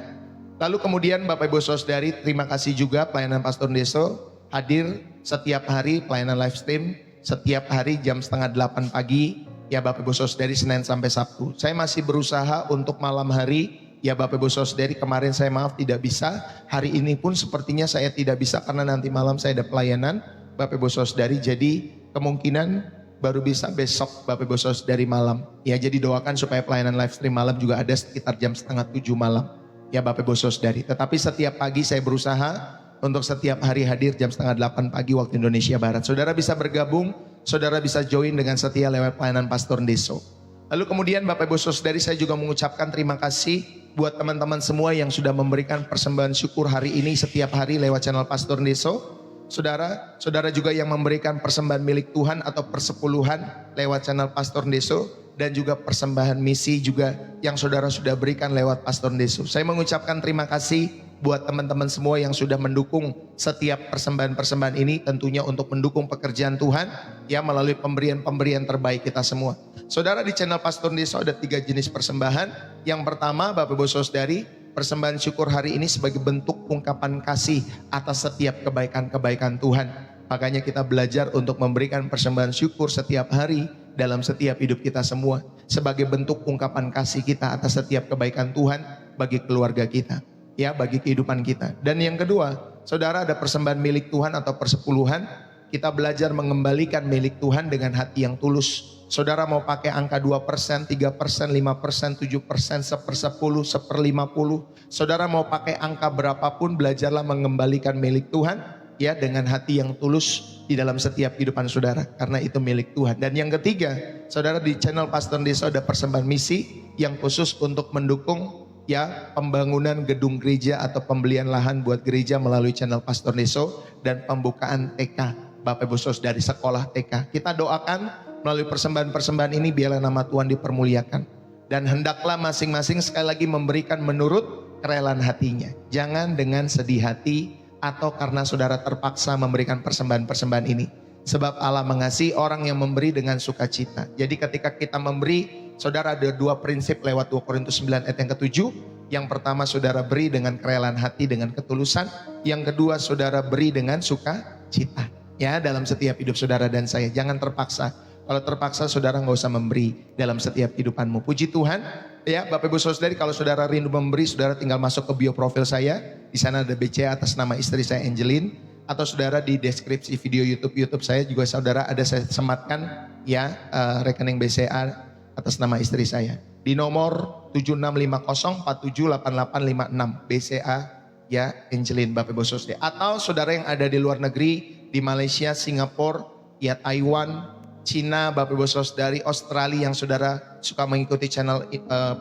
lalu kemudian Bapak Ibu Saudari, terima kasih juga pelayanan Pastor Deso hadir setiap hari pelayanan live stream setiap hari jam 7:30 pagi. Ya Bapak Ibu Saudari, Senin sampai Sabtu. Saya masih berusaha untuk malam hari. Ya Bapak Ibu Saudari, kemarin saya maaf tidak bisa. Hari ini pun sepertinya saya tidak bisa karena nanti malam saya ada pelayanan. Bapak Ibu Saudari, jadi kemungkinan baru bisa besok Bapak Ibu Saudari malam. Ya, jadi doakan supaya pelayanan live stream malam juga ada sekitar jam 6:30 malam. Ya Bapak Ibu Saudari, tetapi setiap pagi saya berusaha untuk setiap hari hadir jam 7:30 pagi waktu Indonesia Barat. Saudara bisa bergabung, saudara bisa join dengan setia lewat pelayanan Pastor Deso. Lalu kemudian Bapak Ibu Saudari, saya juga mengucapkan terima kasih buat teman-teman semua yang sudah memberikan persembahan syukur hari ini setiap hari lewat channel Pastor Deso. Saudara juga yang memberikan persembahan milik Tuhan atau persepuluhan lewat channel Pastor Deso, dan juga persembahan misi juga yang saudara sudah berikan lewat Pastor Deso. Saya mengucapkan terima kasih buat teman-teman semua yang sudah mendukung setiap persembahan-persembahan ini, tentunya untuk mendukung pekerjaan Tuhan ya melalui pemberian-pemberian terbaik kita semua. Saudara, di channel Pastor Deso ada 3 jenis persembahan. Yang pertama, Bapak Ibu Saudari, persembahan syukur hari ini sebagai bentuk ungkapan kasih atas setiap kebaikan-kebaikan Tuhan. Makanya kita belajar untuk memberikan persembahan syukur setiap hari dalam setiap hidup kita semua, sebagai bentuk ungkapan kasih kita atas setiap kebaikan Tuhan bagi keluarga kita, ya, bagi kehidupan kita. Dan yang kedua, saudara, ada persembahan milik Tuhan atau persepuluhan. Kita belajar mengembalikan milik Tuhan dengan hati yang tulus. Saudara mau pakai angka 2%, 3%, 5%, 7%, 1/10, 1/50. Saudara mau pakai angka berapapun, belajarlah mengembalikan milik Tuhan ya dengan hati yang tulus di dalam setiap kehidupan saudara, karena itu milik Tuhan. Dan yang ketiga, saudara, di channel Pastor Deso ada persembahan misi yang khusus untuk mendukung ya pembangunan gedung gereja atau pembelian lahan buat gereja melalui channel Pastor Deso, dan pembukaan TK Bapak Ibu Saudara dari sekolah TK. Kita doakan melalui persembahan-persembahan ini biarlah nama Tuhan dipermuliakan, dan hendaklah masing-masing sekali lagi memberikan menurut kerelaan hatinya, jangan dengan sedih hati atau karena saudara terpaksa memberikan persembahan-persembahan ini. Sebab Allah mengasihi orang yang memberi dengan sukacita. Jadi ketika kita memberi, saudara, ada 2 prinsip lewat 2 Korintus 9 ayat yang ke-7. Yang pertama, saudara beri dengan kerelaan hati, dengan ketulusan. Yang kedua, saudara beri dengan sukacita. Ya, dalam setiap hidup saudara dan saya, jangan terpaksa. Kalau terpaksa, saudara nggak usah memberi dalam setiap kehidupanmu. Puji Tuhan. Ya, Bapak Ibu Saudari, kalau saudara rindu memberi, saudara tinggal masuk ke bio profil saya. Di sana ada BCA atas nama istri saya, Angeline. Atau saudara di deskripsi video YouTube saya juga, saudara, ada saya sematkan ya rekening BCA atas nama istri saya. Di nomor 7650478856 BCA ya Angeline, Bapak Ibu Saudari. Atau saudara yang ada di luar negeri, di Malaysia, Singapura, ya Taiwan, Cina, Bapak Ibu Saudari, Australia yang saudara suka mengikuti channel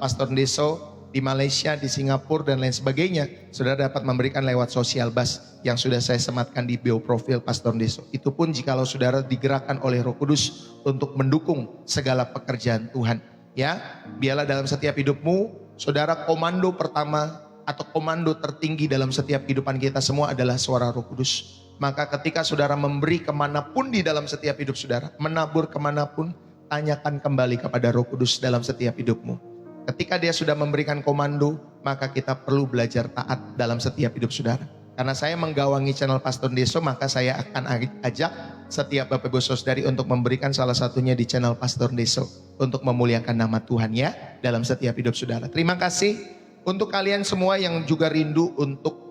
Pastor Deso, di Malaysia, di Singapura dan lain sebagainya, saudara dapat memberikan lewat Social Bus yang sudah saya sematkan di bio profil Pastor Deso. Itu pun jikalau saudara digerakkan oleh Roh Kudus untuk mendukung segala pekerjaan Tuhan. Ya, biarlah dalam setiap hidupmu, saudara, komando pertama atau komando tertinggi dalam setiap kehidupan kita semua adalah suara Roh Kudus. Maka ketika saudara memberi kemanapun di dalam setiap hidup saudara, menabur kemanapun, tanyakan kembali kepada Roh Kudus dalam setiap hidupmu. Ketika dia sudah memberikan komando, maka kita perlu belajar taat dalam setiap hidup saudara. Karena saya menggawangi channel Pastor Deso, maka saya akan ajak setiap Bapak Ibu Saudari untuk memberikan salah satunya di channel Pastor Deso, untuk memuliakan nama Tuhan ya dalam setiap hidup saudara. Terima kasih untuk kalian semua yang juga rindu untuk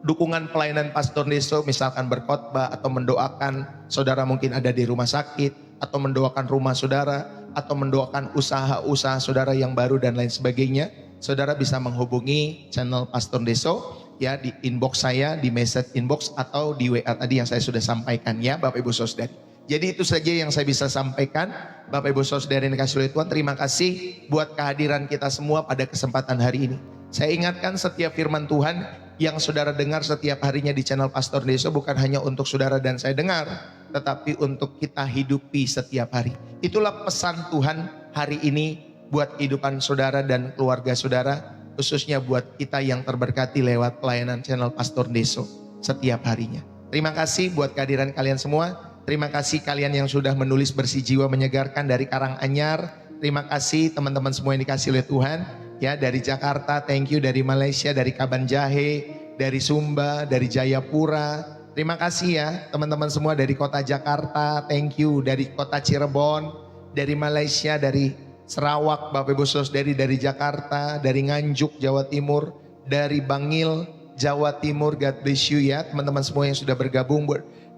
dukungan pelayanan Pastor Deso, misalkan berkhotbah atau mendoakan saudara mungkin ada di rumah sakit, atau mendoakan rumah saudara, atau mendoakan usaha-usaha saudara yang baru dan lain sebagainya. Saudara bisa menghubungi channel Pastor Deso ya di inbox saya, di message inbox atau di WA tadi yang saya sudah sampaikan ya Bapak Ibu Saudari. Jadi itu saja yang saya bisa sampaikan. Bapak Ibu Saudari yang dikasihi oleh Tuhan, terima kasih buat kehadiran kita semua pada kesempatan hari ini. Saya ingatkan setiap firman Tuhan yang saudara dengar setiap harinya di channel Pastor Deso bukan hanya untuk saudara dan saya dengar, tetapi untuk kita hidupi setiap hari. Itulah pesan Tuhan hari ini buat kehidupan saudara dan keluarga saudara, khususnya buat kita yang terberkati lewat pelayanan channel Pastor Deso setiap harinya. Terima kasih buat kehadiran kalian semua. Terima kasih kalian yang sudah menulis bersih jiwa menyegarkan dari Karanganyar. Terima kasih teman-teman semua yang dikasih oleh Tuhan. Ya, dari Jakarta, thank you. Dari Malaysia, dari Kaban Jahe, dari Sumba, dari Jayapura. Terima kasih ya teman-teman semua dari kota Jakarta, thank you. Dari kota Cirebon, dari Malaysia, dari Sarawak, Bapak Ibu Saudari, dari Jakarta, dari Nganjuk, Jawa Timur, dari Bangil, Jawa Timur, God bless you ya teman-teman semua yang sudah bergabung.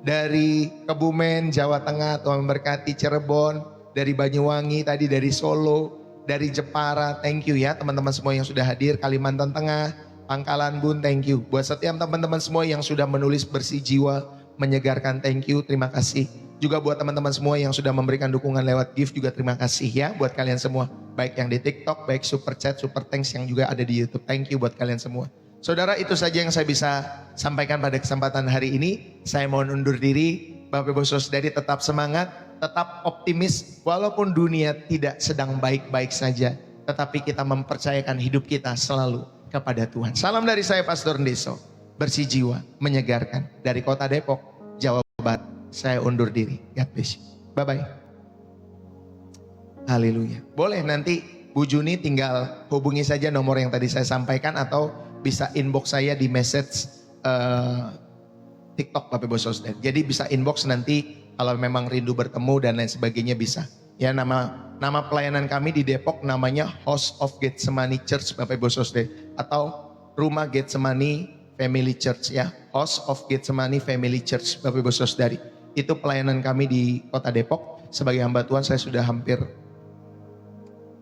Dari Kebumen, Jawa Tengah, Tuhan memberkati. Cirebon, dari Banyuwangi, tadi dari Solo, dari Jepara, thank you ya teman-teman semua yang sudah hadir. Kalimantan Tengah, Pangkalan Bun, thank you. Buat setiap teman-teman semua yang sudah menulis bersih jiwa menyegarkan, thank you, terima kasih. Juga buat teman-teman semua yang sudah memberikan dukungan lewat gift juga terima kasih ya buat kalian semua. Baik yang di TikTok, baik super chat, super thanks yang juga ada di YouTube. Thank you buat kalian semua. Saudara, itu saja yang saya bisa sampaikan pada kesempatan hari ini. Saya mohon undur diri. Bapak Ibu Saudari tetap semangat, tetap optimis walaupun dunia tidak sedang baik-baik saja. Tetapi kita mempercayakan hidup kita selalu kepada Tuhan. Salam dari saya Pastor Ndeso, bersih jiwa, menyegarkan, dari kota Depok, Jawa Barat. Saya undur diri. God bless you. Bye-bye. Haleluya. Boleh nanti Bu Juni tinggal hubungi saja nomor yang tadi saya sampaikan, atau bisa inbox saya di message TikTok Bapak Ibu Saudara. Jadi bisa inbox nanti kalau memang rindu bertemu dan lain sebagainya bisa. Ya, nama pelayanan kami di Depok namanya House of Getsemani Church Bapak Ibu Saudara, atau Rumah Getsemani Family Church ya. House of Getsemani Family Church Bapak Ibu Saudari. Itu pelayanan kami di Kota Depok. Sebagai hamba Tuhan saya sudah hampir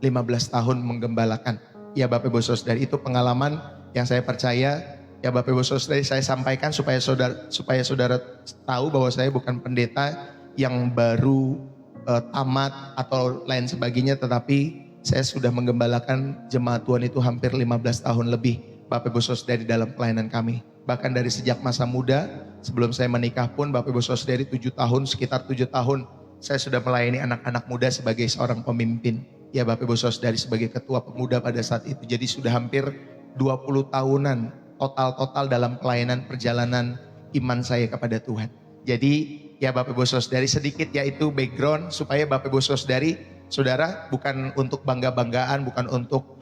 15 tahun menggembalakan. Ya Bapak Ibu Saudari, itu pengalaman yang saya percaya ya Bapak Ibu Saudari saya sampaikan supaya saudara tahu bahwa saya bukan pendeta yang baru tamat atau lain sebagainya, tetapi saya sudah menggembalakan jemaat Tuhan itu hampir 15 tahun lebih Bapak Ibu Saudari dalam pelayanan kami. Bahkan dari sejak masa muda, sebelum saya menikah pun Bapak Ibu Saudari sekitar 7 tahun saya sudah melayani anak-anak muda sebagai seorang pemimpin. Ya Bapak Ibu Saudari sebagai ketua pemuda pada saat itu. Jadi sudah hampir 20 tahunan total dalam pelayanan perjalanan iman saya kepada Tuhan. Jadi ya Bapak Ibu Saudari sedikit yaitu background supaya Bapak Ibu Saudari, saudara, bukan untuk bangga-banggaan, bukan untuk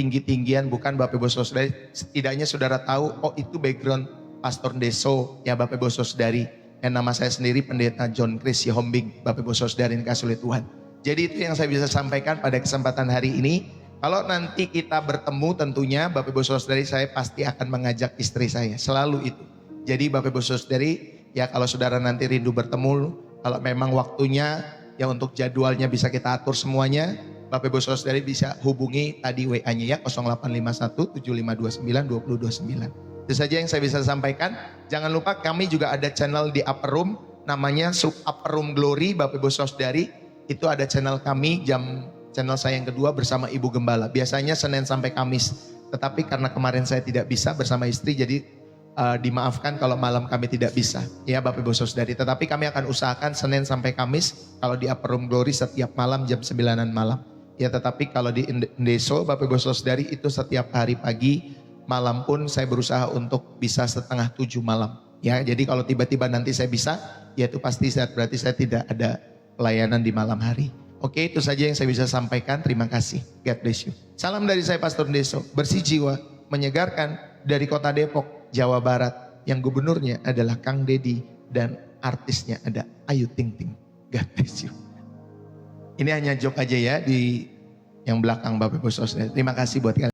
tinggi-tinggian, bukan Bapak Ibu Saudari. Setidaknya saudara tahu, oh itu background Pastor Ndeso ya Bapak Ibu Saudari. Dan nama saya sendiri Pendeta John Chris Sihombing Bapak Ibu Saudari yang dikasihi oleh Tuhan. Jadi itu yang saya bisa sampaikan pada kesempatan hari ini. Kalau nanti kita bertemu tentunya Bapak Ibu Saudari, saya pasti akan mengajak istri saya, selalu itu. Jadi Bapak Ibu Saudari, ya kalau saudara nanti rindu bertemu, kalau memang waktunya ya untuk jadwalnya bisa kita atur semuanya, Bapak Ibu Saudari bisa hubungi tadi WA-nya ya 0851 7529 2029. Itu saja yang saya bisa sampaikan. Jangan lupa kami juga ada channel di Upper Room, namanya Sub Upper Room Glory Bapak Ibu Saudari. Itu ada channel kami, channel saya yang kedua bersama Ibu Gembala. Biasanya Senin sampai Kamis. Tetapi karena kemarin saya tidak bisa bersama istri, jadi dimaafkan kalau malam kami tidak bisa. Ya Bapak Ibu Saudari. Tetapi kami akan usahakan Senin sampai Kamis. Kalau di Upper Room Glory setiap malam jam 9 malam. Ya tetapi kalau di Ndeso Bapak Ibu Saudari itu setiap hari pagi, malam pun saya berusaha untuk bisa 6:30 malam. Ya jadi kalau tiba-tiba nanti saya bisa, ya itu pasti berarti saya tidak ada pelayanan di malam hari. Oke, itu saja yang saya bisa sampaikan. Terima kasih. God bless you. Salam dari saya Pastor Ndeso, bersih jiwa, menyegarkan, dari kota Depok, Jawa Barat. Yang gubernurnya adalah Kang Dedi dan artisnya ada Ayu Ting Ting. God bless you. Ini hanya joke aja ya di yang belakang Bapak Ibu Saudara. Terima kasih buat kalian.